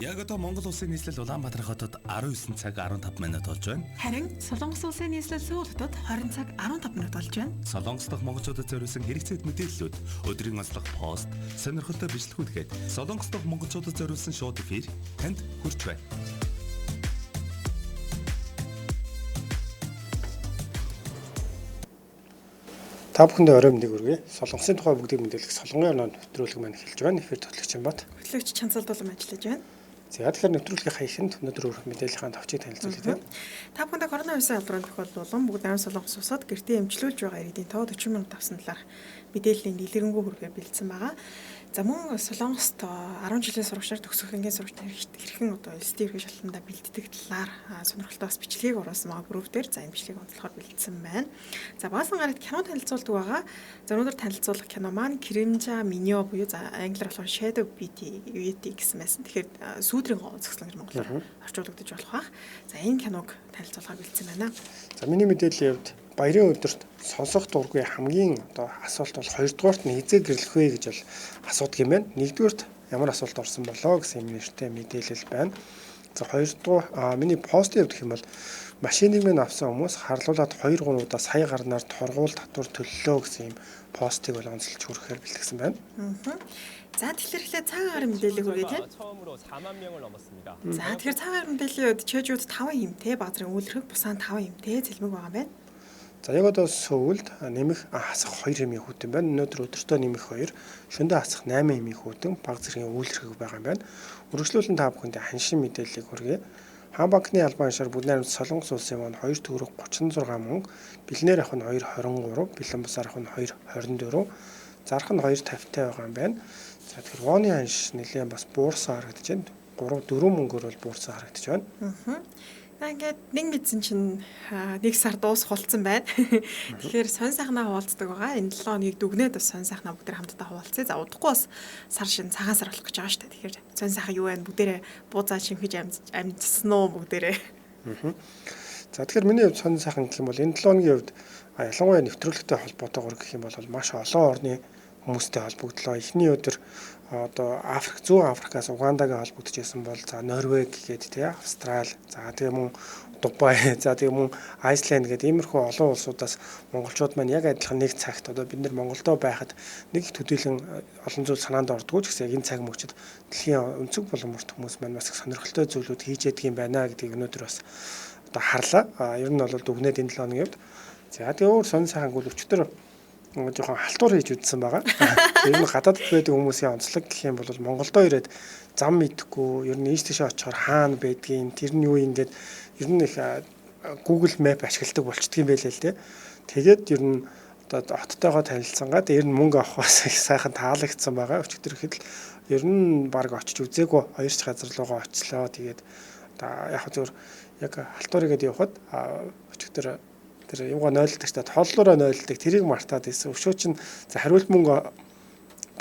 Яг одоо Монгол улсын нийслэл Улаанбаатар хотод 19 цаг 15 минут болж байна. Харин Солонгос улсын нийслэл Сөүл хотод 20 цаг 15 минут болж байна. Солонгос дахь монголчуудад зориулсан хэрэгцээт мэдээллүүд, өдрийн онцлог пост, сонирхолтой бичлэгүүдгээд Солонгос дахь монголчуудад зориулсан шоу эфир танд хүрч байна. Та бүхэндээ орой мэндийг хүргэе. Солонгосын тухай бүгдийг мэдээлэх Солонгын оноо нэвтрүүлэг маань эхэлж байна. Эфир төлөвлөгч юм бат. Хөтлөгч Чанцалд болон ажиллаж байна. За тэгэхээр нэвтрүүлгийн хаяханд өнөөдөр өрх мэдээллийн товчийг танилцуулъя. Та бүхэндээ коронавирусын албарын тохиолдол болон бүгд найрамд Солонгос улсад гэртээ эмчилүүлж байгаа иргэдийн тоо 40 минут авсан талаар мэдээллийн дэлгэрэнгүй хүргээ бэлдсэн байгаа. За мөн Солонгост 10 жилийн сурагчаар төгсөх ангийн сурагч хэрхэн одоо элсдийн эрхийг шалтгаандаа бэлддэг талаар сонирхолтой бас бичлэгийг оруулсан байгаа групп дээр за энэ бичлэгийг онцлохоор бэлдсэн байна. За багасан гарагт кино танилцуулдаг байгаа. За өнөөдөр танилцуулах кино маань Кримжа Миньо буюу за англиар болохоор Shadow Beauty гэсэн байсан. Тэгэхээр сүүдрийн гоо зөкслөн гэж монголоор орчуулагдаж болох бах. За энэ киног танилцуулахаар бэлдсэн байна. За миний мэдээллийн хувьд баярын өдөрт сонсох дургүй хамгийн одоо асуулт бол хоёрдугаарт нь хизээ гэрлэх вэ гэж бол асуудаг юм байна. Нэгдүгээрт ямар асуулт орсон болоо гэсэн юм нэртэй мэдээлэл байна. За хоёрдугаар миний постын хувьд гэх юм бол машиныг минь авсан хүмүүс харлуулад 2-3 удаа сая гарнаар торгуул татвар төллөө гэсэн юм постыг бол онцолж хүрэхээр бэлтгэсэн байна. За тэгэхээр эхлээд цагаан гарын мэдээллийг хүргэе тийм. 처음으로 4만 명을 넘었습니다. За тэгэхээр цагаан гарын мэдээллийн үед Чэжууд 5 хэмтэй, Баазарын үйлрэг Бусан 5 хэмтэй цэлмэг байгаа юм байна. За яг одоо Сөүлд нэмэх хасах 2 хэмийн хүүтэн байна. Өнөөдөр өдөртөө нэмэх 2, шөнөдөө хасах 8 хэмийн хүүтэн баг зэргийн үйлрэг байгаа юм байна. Үргэлжлүүлэн та бүхэнд ханшин мэдээллийг хүргэе. Хаан банкны албан хашаар бүгд найрамд Солонгос улсын маань 2 төгрөг 36 мөнгө, бэлнээр авах нь 2.23, бэлэн бусаар авах нь 2.24, зарах нь 2.50 байгаа юм байна. За тэгэхээр вооны ханш нэлээд бас буурсан харагдаж байна. 3-4 мөнгөөр бол буурсан харагдаж байна. За ингээд нэг мэдсэн чинь нэг сар дуусах болсон байна. Тэгэхээр сонь сайхнаа хуваалцдаг байгаа. Энэ 7 хоногийг дүгнээд бас сонь сайхнаа бүгд хамтдаа хуваалцъя. За удахгүй бас сар шин цагаан сар болох гэж байгаа шүү дээ. Тэгэхээр сонь сайхан юу вэ? Бүгдээрээ буузаа шимхэж амжсан уу бүгдээрээ. За тэгэхээр миний хувьд сонь сайхан гэх юм бол энэ 7 хоногийн хувьд ялангуяа нэвтрүүлэгтэй холбоотойгоор гэх юм бол маш олон орны хүмүүстэй холбогдлоо. Эхний өдөр одоо Африк, зүүн Африкаас Угандагийн холбогдож байсан бол за Норвег гээд тий Австрали, за тэгээ мөн Дубай, за тэгээ мөн Айсланд гээд иймэрхүү олон улсуудаас монголчууд маань яг адилхан нэг цагт одоо бид нар Монголдо байхад нэг их төдийлөн олон зүйл санаанд ордгоо ч гэсэн яг энэ цаг мөчид дэлхийн өнцөг болон мөрт хүмүүс маань бас их сонирхолтой зүйлүүд хийж яддаг юм байна гэдгийг өнөөдөр бас одоо харлаа. Ер нь бол дүгнээд энэ 7 хоногийн хувьд. За тэгээ өөр сонь сайхан гүйл өчтөр жоохон халтур хийж үдсэн байгаа. Ер нь гадаадд байдаг хүмүүсийн онцлог гэх юм бол Монголдо ирээд зам мэдэхгүй, ер нь ийш тийш очихоор хаана байдгийг, тэр нь юу юм гээд ер нь их Google Map ашигладаг болчдөг юм байлээ л дээ. Тэгээд ер нь одоо оттойгоо танилцсангаад ер нь мөнгө авахаас их сайхан таалагдсан байгаа. Өчигдөр ихэд л ер нь баг очиж үзээгүй 2 газар руугаа очлоо. Тэгээд яг зөвөр яг халтур игээд явхад өчигдөр тэр юугаа нойлдог та толлоороо нойлдог тэрийг мартаад байсан. Өшөө чинь за хариулт мөнгө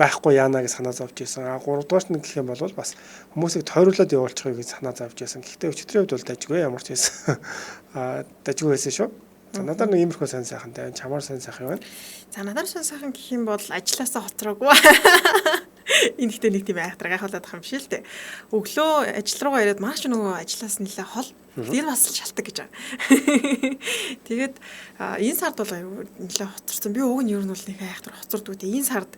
байхгүй яана гэж санаа зовж байсан. 3 дугаарт нь гэх юм бол бас хүмүүсийг тойруулаад явуулчих гэж санаа зовж байсан. Гэхдээ өчигдрийн хувьд бол дажгүй ямар ч байсан. Дажгүй байсан шүү. За надад нэг иймэрхүү сонь сайхантай байна. Чамаар сонь сайхан байна. За надад сонь сайхан гэх юм бол ажилласаа хоцроогүй. Энэ ихтэй нэг тийм айхтраг гайхуулаад байгаа юм шиг л дээ. Өглөө ажил руугаа ирээд маш нөгөө ажиллаас нэлээ хол. Тэр бас шалтгаан гэж байгаа. Тэгээд энэ сард бол нэлээ хоцорсон. Би уг нь ер нь бол нэг айхтраг хоцордгүй. Тэгээд энэ сард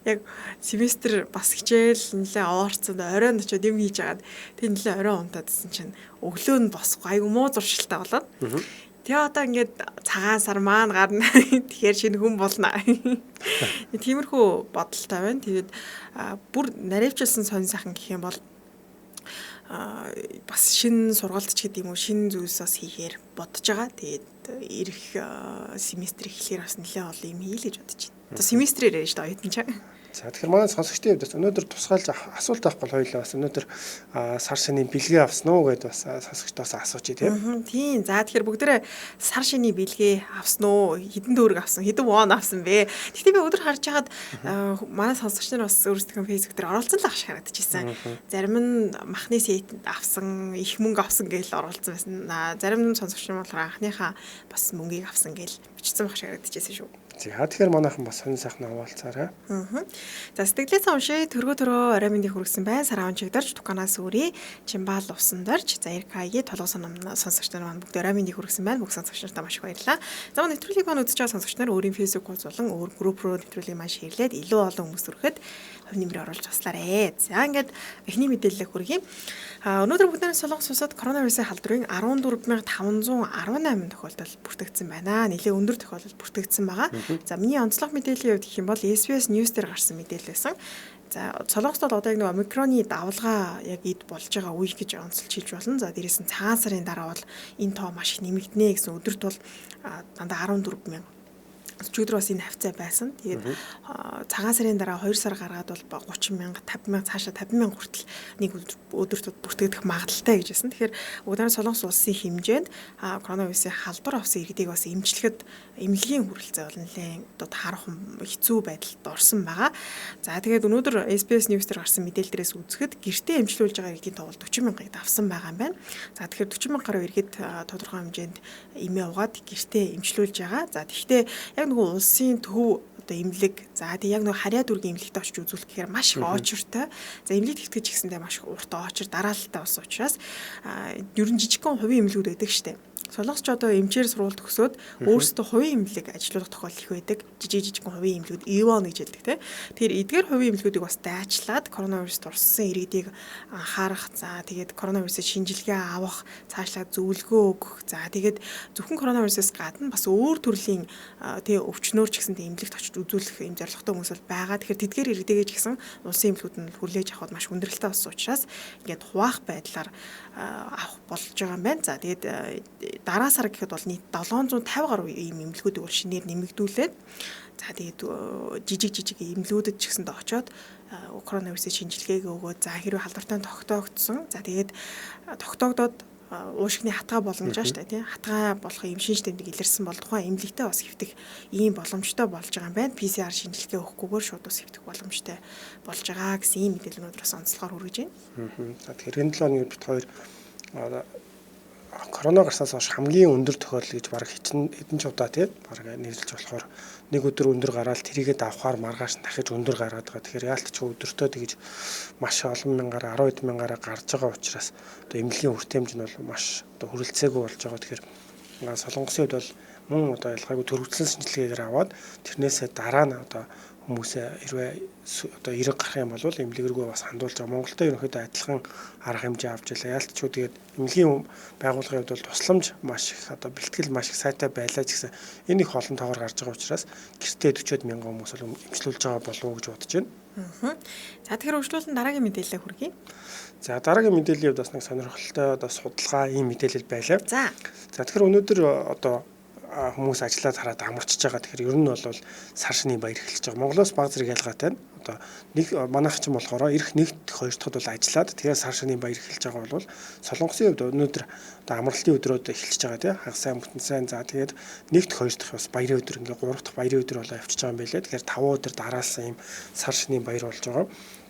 яг семестр бас хичээл нэлээ оорцсон. Оройн очиод юм хийж агаад тэгээд нэлээ оройн унтаадсэн чинь өглөө нь босгүй айгу муу зуршилтай болоод. Тэгээ одоо ингээд цагаан сар маань гарна. Тэгэхээр шинэ хүн болно. Тиймэрхүү бодолтой байна. Тэгээд бүр наривчилсан сонь сайхан гэх юм бол бас шинэ сургалт ч гэдэг юм уу шинэ зүйлс бас хийхээр бодож байгаа. Тэгээд ирэх семестр эхлэхээр бас нэлээд олон юм хий л гэж бодож байна. Одоо семестрээр яаж та оюутан чаа. За тэгэхээр манай сонсогчдын хувьд өнөөдөр тусгаалж асуулт авах бол хоёулаа бас өнөөдөр сар шинийн бэлгээ авсан уу гэдээ бас сонсогчдоос асуучих тийм. Тийм. За тэгэхээр бүгдээрээ сар шинийн бэлгээ авсан уу? Хэдэн төгрөг авсан? Хэдэн вон авсан бэ? Гэхдээ би өдөр харж хагаад манай сонсогч нар бас өөрсдөө Facebook дээр оруулсан л ах шиг харагдчихсан. Зарим нь махны сет авсан, их мөнгө авсан гэж оруулсан байсан. Зарим нь сонсогч нар болохоор анхныхаа бас мөнгийг авсан гэж бичсэн байх шиг харагдчихсан шүү. За тэгэхээр манайхан бас сонир сайхан хаваалцаарай. За сэтгэлээсээ уншия төрөө орой мэндийг хүргэсэн байна. Сараун чигдэрч Дуканаас үрий Чимбал усан дорж за Иркаги толгосон сонсогч нар маань бүгд орой мэндийг хүргэсэн байна. Бүх сонсогч нартай маш их баярлалаа. За нэвтрүүлгийг маань үзэж байгаа сонсогч нар өөрийн фэйсбүүк хуудас болон өөр групп руу нэвтрүүлгийг маань шеэрлээд илүү олон хүмүүс хүрэхэд хувь нэмрээ оруулж туслаарай. За ингээд эхний мэдээлэл хүргэе. Өнөөдөр бүгдээ солонгос улсад коронавирусын халдварын 14518 тохиолдол бүртгэгдсэн байна. Нэлээд өндөр тохиолдол бүртгэгдсэн байгаа. За миний онцлог мэдээллийн хувьд гэх юм бол SBS News дээр гарсан мэдээлэл байсан. За солонгост бол одоо яг нэг омикроны давлгаа яг эд болж байгаа үе гэж онцлж хэлж болно. За дээрээс нь цагаан сарын дараа бол энэ тоо маш их нэмэгдэнэ гэсэн өдөрт бол дандаа 14,000 өчигдөр бас энэ хавцаа байсан. Тэгээд цагаан сарын дараа 2 сар гаргаад бол 30,000, 50,000 цаашаа 50,000 хүртэл нэг өдөрт бүртгэгдэх магадaltaй гэж байсан. Тэгэхээр удаан солонгос улсын хэмжээнд коронавирусын халдвар авсан иргэдийг бас эмчлэхэд эмнэлгийн хүрэлцээ бол нэлээд одоо таарах хэцүү байдалд орсон байгаа. За тэгээд өнөөдөр SBS News дээр гарсан мэдээлэлдээс үзэхэд гэртээ эмчлүүлж байгаа иргэдийн тоол 40,000-ыг давсан байгаа юм байна. За тэгэхээр 40,000 гаруй иргэд тодорхой хэмжээнд эмээ угаад гэртээ эмчлүүлж байгаа. За тэгвэл яг нөгөө улсын төв одоо эмнэлэг за тэг яг нөгөө харьяа дүүргийн эмнэлэгт очиж үзүүлэх гэхээр маш их очиртой. За эмнэлэгт итгэж гисэндээ маш их урт очир дараалттай болсон учраас ер нь жижигхэн хувийн эмнэлгүүд байдаг штэ. Солонгосч одоо эмчээр сурвалж төгсөөд өөрсдөө хувийн эмнэлэг ажилуулах тохиолдол их байдаг. Жижигхэн хувийн эмнэлгүүд EVON гэж хэлдэг тийм. Тэгэхээр эдгээр хувийн эмнэлгүүдийг бас дайчлаад коронавируст орсон иргэдийг анхаарах. За тэгээд коронавирусын шинжилгээ авах, цаашлаад зөвлөгөө өгөх. За тэгээд зөвхөн коронавирусээс гадна бас өөр төрлийн тэгээ өвчнөөр ч гэсэн эмнэлэгт очиж үзүүлэх юм зорилготой хүмүүс бол байгаа. Тэгэхээр тэдгээр иргэдэгээ ч гэсэн улсын эмнэлгүүд нь хүлээж авахд маш хүндрэлтэй болсон учраас ингээд хуваах байдлаар авах болж байгаа юм байна. За тэгээд дараа сар гэхэд бол нийт 750 гаруй ийм эмнэлгүүдийг бол шинээр нэмэгдүүлээд за тэгээд жижиг эмнэлгүүдэд ч гэсэндээ очоод коронавирусын шинжилгээг өгөөд за хэрвээ халдвартай тогтоогдсон за тэгээд тогтоогдоод уушигны хатгаа боломж аа штэ тий хатгаа болох юм шинж тэмдэг илэрсэн бол тухайн эмнэлэгтээ бас хэвтэх ийм боломжтой болж байгаа юм байна. PCR шинжилгээ өгөхгүйгээр шууд бас хэвтэх боломжтой болж байгаа гэсэн ийм мэдээлэл өнөөдрөөс онцлогоор хүргэж байна. За тэгэхээр энэ 7 өдрийн бид хоёр корона гарснаас хойш хамгийн өндөр тохиолдол гэж баг хэдэн ч удаа тий баг нэрлэж болохоор нэг өдөр өндөр гараад тэрийгээ давхаар маргааш нь дахиж өндөр гараад байгаа. Тэгэхээр яалтч өдөртөө тэгж маш олон мянгаар 10 хэдэн мянгаараа гарч байгаа учраас одоо эмнэлгийн хүртээмж нь бол маш одоо хүрэлцээгүй болж байгаа. Тэгэхээр солонгосын хувьд бол мөн одоо ялгаагүй төрөвчлэн шинжилгээгээр аваад тэрнээсээ дараа нь одоо хүмүүсээ хэрвээ одоо эрэг гарах юм бол эмнэлэг рүүгээ бас хандуулж байгаа. Монголдо ерөнхийдөө адилхан арга хэмжээ авч ялаа. Яалтчгүй тэгээд эмнэлгийн байгууллагын хувьд бол тусламж маш их одоо бэлтгэл маш их сайтай байлаа ч гэсэн энэ их олон тоогоор гарч байгаа учраас гэртээ 40,000 хүмүүс бол эмчлүүлж байгаа болов уу гэж бодож байна. За тэгэхээр өргөжлүүлэн дараагийн мэдээлэлээ хүргэе. За дараагийн мэдээллийн хувьд бас нэг сонирхолтой одоо судалгаа ийм мэдээлэл байлаа. За тэгэхээр өнөөдөр одоо хүмүүс ажиллаад хараад амарчж байгаа. Тэгэхээр ер нь бол сар шины баяр эхэлж байгаа. Монголоос баг зэрэг ялгаатай нь одоо нэг манайх ч юм болохоор ирэх нэгт хоёр дахьд бол ажиллаад тэгээ сар шины баяр эхэлж байгаа бол солонгосын хувьд өнөөдөр одоо амралтын өдрүүд эхэлж байгаа тийм хагас сайн бүтэн сайн за тэгээд нэгт хоёр дахь бас баярын өдөр ингээ гурав дахь баярын өдөр болоо явчихж байгаа юм байлээ. Тэгэхээр 5 өдөр дараалсан юм сар шины баяр болж байгаа.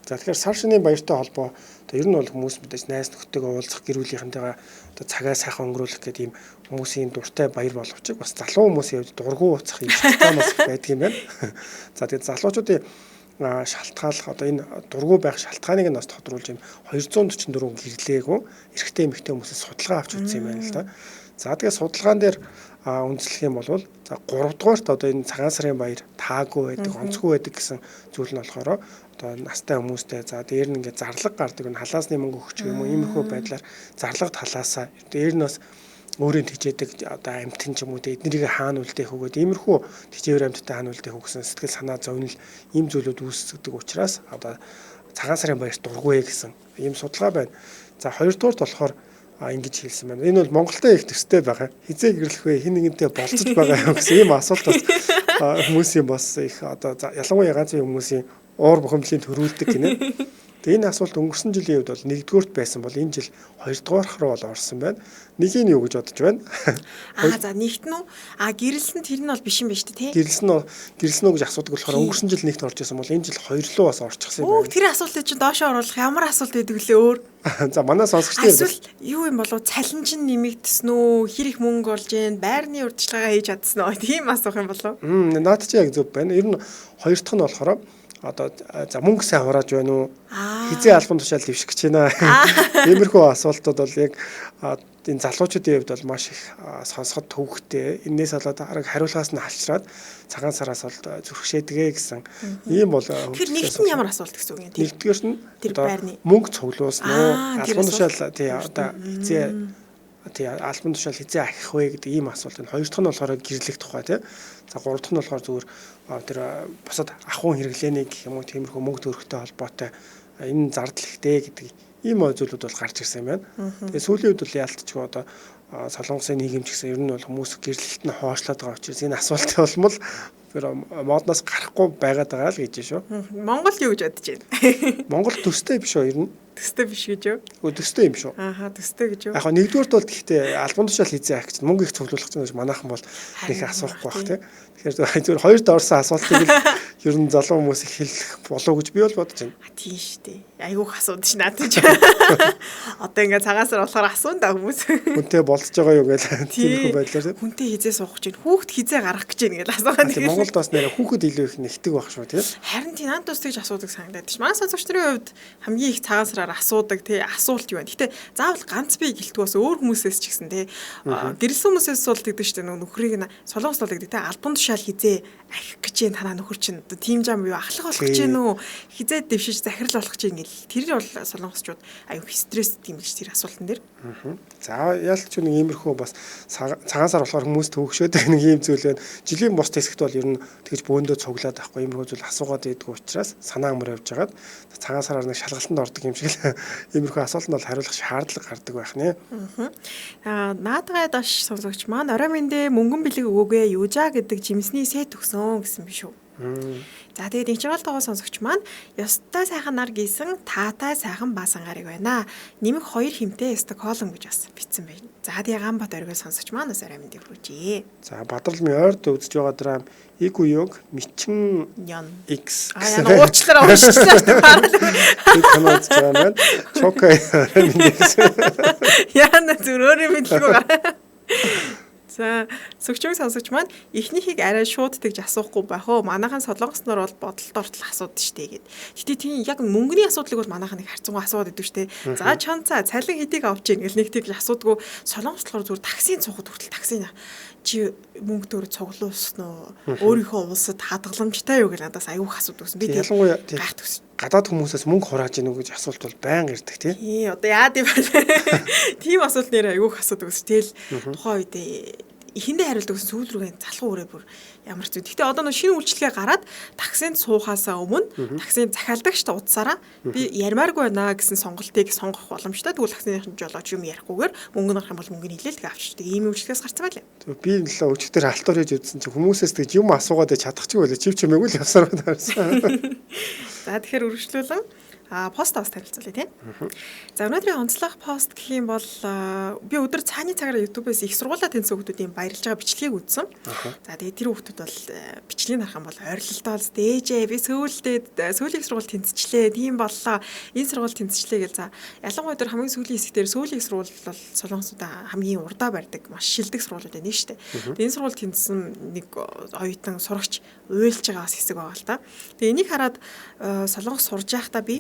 За тэгэхээр сар шины баяртай холбоо одоо ер нь бол хүмүүс мэдээж найз нөхдөйгөө уулзах гэр бүлийнхэнтэйгээ одоо цагаа сайхан өнгөрүүлэх гэдэг ийм хүмүүсийн дуртай баяр боловч бас залуу хүмүүсийн хувьд дургу ууцах юм шалтгаанаас байдаг юм байна. За тэгээд залуучуудын шалтгааллах одоо энэ дургу байх шалтгааныг нь бас тодруулж юм 244 гэрлээгөө эрэгтэй эмэгтэй хүмүүсээс судалгаа авч үзсэн юм байна л да. За тэгээд судалгаан дээр үндэслэх юм бол за 3 дугаарт одоо энэ цагаан сарын баяр таагүй байдаг, онцгүй байдаг гэсэн зүйл нь болохоор одоо настай хүмүүстэй за дээр нь ингээд зарлага гардаг нь халаасны мөнгө өгч юм уу иймэрхүү байдлаар зарлага талаасаа дээр нь бас өөрийн тэжээдэг одоо амьтан ч юм уу эднэрийг хаана үлдээх өгөөд иймэрхүү тэжээвэр амьттай хаана үлдээх өгсөн сэтгэл санаа зовнил ийм зүйлүүд үүсдэг учраас одоо цагаан сарын баяр дургүй гэсэн ийм судалгаа байна. За хоёрдугаарт болохоор ингэж хэлсэн байна. Энэ бол Монголтой их төстэй байгаа. Хизээ гэрлэх вэ? Хин нэгэнтэй болцож байгаа юм гэсэн ийм асуулт бас хүмүүсийн бас их одоо ялангуяа ганцхан хүмүүсийн уур бухимдлыг төрүүлдэг гинэ. Тэгээ энэ асуулт өнгөрсөн жилийн үед бол 1-р байсан бол энэ жил 2-р руу бол орсон байна. Нэг нь юу гэж бодож байна? За нэгт нь гэрэлсэн тэр нь бол биш юм байна шүү дээ, тий. Гэрэлсэн үү гэж асуудаг болохоор өнгөрсөн жил нэгт орж исэн бол энэ жил 2 руу бас орчихсан юм байна. Тэр асуултыг чинь доошоо оруулах ямар асуулт байдаг вүлээ өөр? За манай сонсогчдын асуулт юу юм болов? Цалинж нь нэмэгдсэн үү? Хэр их мөнгө олж гин? Байрны урьдчилгаа хийж чадсан уу? Тийм асуух юм болов? Наад чи яг зөв байна. Ер нь хоёр дахь нь болохоор одоо за мөнгө сайн хурааж байна уу? Хизээ албан тушаал дэвших гэж байна. Иймэрхүү асуултууд бол яг энэ залуучуудын хувьд бол маш их сонсоход төвөгтэй. Энээс болоод хариулгаас нь халчраад цагаан сараас бол зүрхшээдгээ гэсэн ийм бол тэр нэгт нь ямар асуулт гэсэн үг юм тийм. Нэгдүгээрс нь тэр байрны мөнгө цуглуулсан уу? Албан тушаал тий одоо хизээ албан тушаал хизээ ахих вэ гэдэг ийм асуулт. Хоёр дахь нь болохоор гэрлэх тухай тий. За гурав дахь нь болохоор зүгээр тэр бусад ахуйн хэрэглээний гэх юм уу тиймэрхүү мөнгө төгрөгтэй холбоотой энэ зардал ихтэй гэдэг ийм зүйлүүд бол гарч ирсэн юм байна. Тэгээ сүүлийн үед бол яалтчгүй одоо солонгосын нийгэмч гэсэн ер нь бол хүмүүс гэрлэлт нь хоошлоод байгаа учраас энэ асуулт болмол тэр модноос гарахгүй байгаад байгаа л гэж шүү. Монгол юу гэж бодож байна? Монгол төстэй биш үү ер нь? Төстэй биш гэж юу? Үгүй төстэй юм шүү. Төстэй гэж юу? Яг нь нэгдүгээрт бол гэхдээ албан тушаал хизээ ахих чинь мөнгө их цуглуулах чинь гэж манайхан бол их асуухгүй бах тий. Тэгэхээр зүгээр хоёрт орсон асуултыг ер нь залуу хүмүүс их хэлэх болов гэж би бол бодож байна. Тийм шүү дээ. Айгүйх асуудаг ш надад ч. Одоо ингээд цагаасаар болохоор асуун да хүмүүс. Хүнтэй болцож байгаа юу гэж тиймэрхүү байдлаар тий. Хүнтэй хизээ суух гэж байна. Хүүхд хизээ гарах гэж байна гэж асуугаад. Монголд бас нэр хүүхэд илүү их нэгтгэг байх шүү тий. Харин тийм над тус тэгж асуудаг санагдаад ш. Манай сонсогч нарын хувьд хамгийн их цагаасаар асуудаг тий асуулт юу байна. Гэтэ заавал ганц би гэлтгүй бас өөр хүмүүсээс ч гэсэн тий гэрэлсэн хүмүүсээс бол тэгдэг шүү дээ. Нөхрийг нь солонгос бол тэгдэг тий албан тушаал хизээ ахих гэж байна танаа нөхөр чинь тийм жам юу ахлах болох гэж байна уу? Хизээ дэвшиж захирал болох гэж ингээл тэр бол солонгосчууд аюу стресс тийм гэж тэр асуултан дээр. За яалтч нэг иймэрхүү бас цагаан сар болохоор хүмүүс төвөгшөөд нэг ийм зүйл байна. Жилийн бус хэсэгт бол ер нь тэгж бөөндөө цуглаад авахгүй иймэрхүү зүйл асуугаад байдаг учраас санаа амар явж байгаад цагаан сараар нэг шалгалтанд ордог юм шиг л иймэрхүү асуултанд бол хариулах шаардлага гардаг байх нэ. Наадгай даш сонсогч маань орой мэндэ мөнгөн бэлэг өгөөгөө юужаа гэдэг жимсний сет өгсөн гэсэн биш үү? За тэгээд энэ чиглэл тоглох сонсогч маань ёстой сайхан нар гисэн таатай сайхан баасан гарыг байна. Нэмэх 2 хэмтэй Стокгольм гэж бас бичсэн байна. За тэгээд Ганбат оргиол сонсогч маань бас орой мэндийг хүргэе. За Бадралмын ойрд үзэж байгаа драм Игуёг Мичин X гэсэн уучлаарай уншчихлаа шүү дээ. Би танаас жаа Чока яна зүрөөрөө мэдлгүй. За сөгчөг сонсогч маань эхнийхийг арай шууд тэгж асуухгүй байх уу? Манайхан солонгосноор бол бодолд ортол асуудаг штэ гэд. Гэтэ тийм яг мөнгөний асуудлыг бол манайхан их харцангуй асуудаг гэдэг штэ. За чанцаа цалин хэдийг авч ийн гэл нэг тэгж асуудаггүй. Солонгос болохоор зүгээр таксийн цугад хүртэл таксийн чи мөнгө төр цуглуулсан уу? Өөрийнхөө улсад хадгаламжтай юу гэж надаас аюух асуудаг гэсэн. Би ялангуяа гадаад хүмүүсээс мөнгө хурааж ийн үү гэж асуулт бол байнга ирдэг тий. Одоо яа гэв тийм асуулт нэр аюух асуудаг гэсэн. Тэгэл тухайн үед эхэндээ хариулдаг гэсэн сүүл рүүгээ залхуу өрөө бүр ямар ч зүйл. Гэхдээ одоо нэг шинэ үйлчлэгээ гараад таксинд суухаасаа өмнө таксинд захиалдаг штэ утсаараа би ярмааргүй байна гэсэн сонголтыг сонгох боломжтой. Тэгвэл таксиныхын жолооч юм ярихгүйгээр мөнгө нөх юм бол мөнгөний хилээл тэгээ авчирдаг. Ийм үйлчлэгээс гарсан байлаа. Би нэлээ өчтөр алтуур хийж үзсэн чинь хүмүүсээс тэгж юм асуугаад чадах ч байлаа. Чив чимээгүй л явсараад харсан. За тэгэхээр үргэлжлүүлэн пост бас танилцуулъя тийм. За өнөөдрийн онцлог пост гэх юм бол би өдөр цааны цагаараа YouTube-ээс их сургуулаа тэнцсэн хүмүүсийн баярлж байгаа бичлэгийг үзсэн. За тэгээд тэр хүмүүс бол бичлэгийг харах юм бол ойрлолтоо л дээжээ би сүүлийн сургууль тэнцчлээ. Тийм боллоо. Энэ сургууль тэнцчлээ гэж. За ялангуяа өдөр хамгийн сүүлийн хэсгээр сүүлийн сургууль бол солонгосуудаа хамгийн урдаа барьдаг маш шилдэг сургуулиуд байна шүү дээ. Тэгээд энэ сургууль тэнцсэн нэг оюутан сурагч уйлж байгаа бас хэсэг байгаа л та. Тэгээд энийг хараад солонгос сурж байхдаа би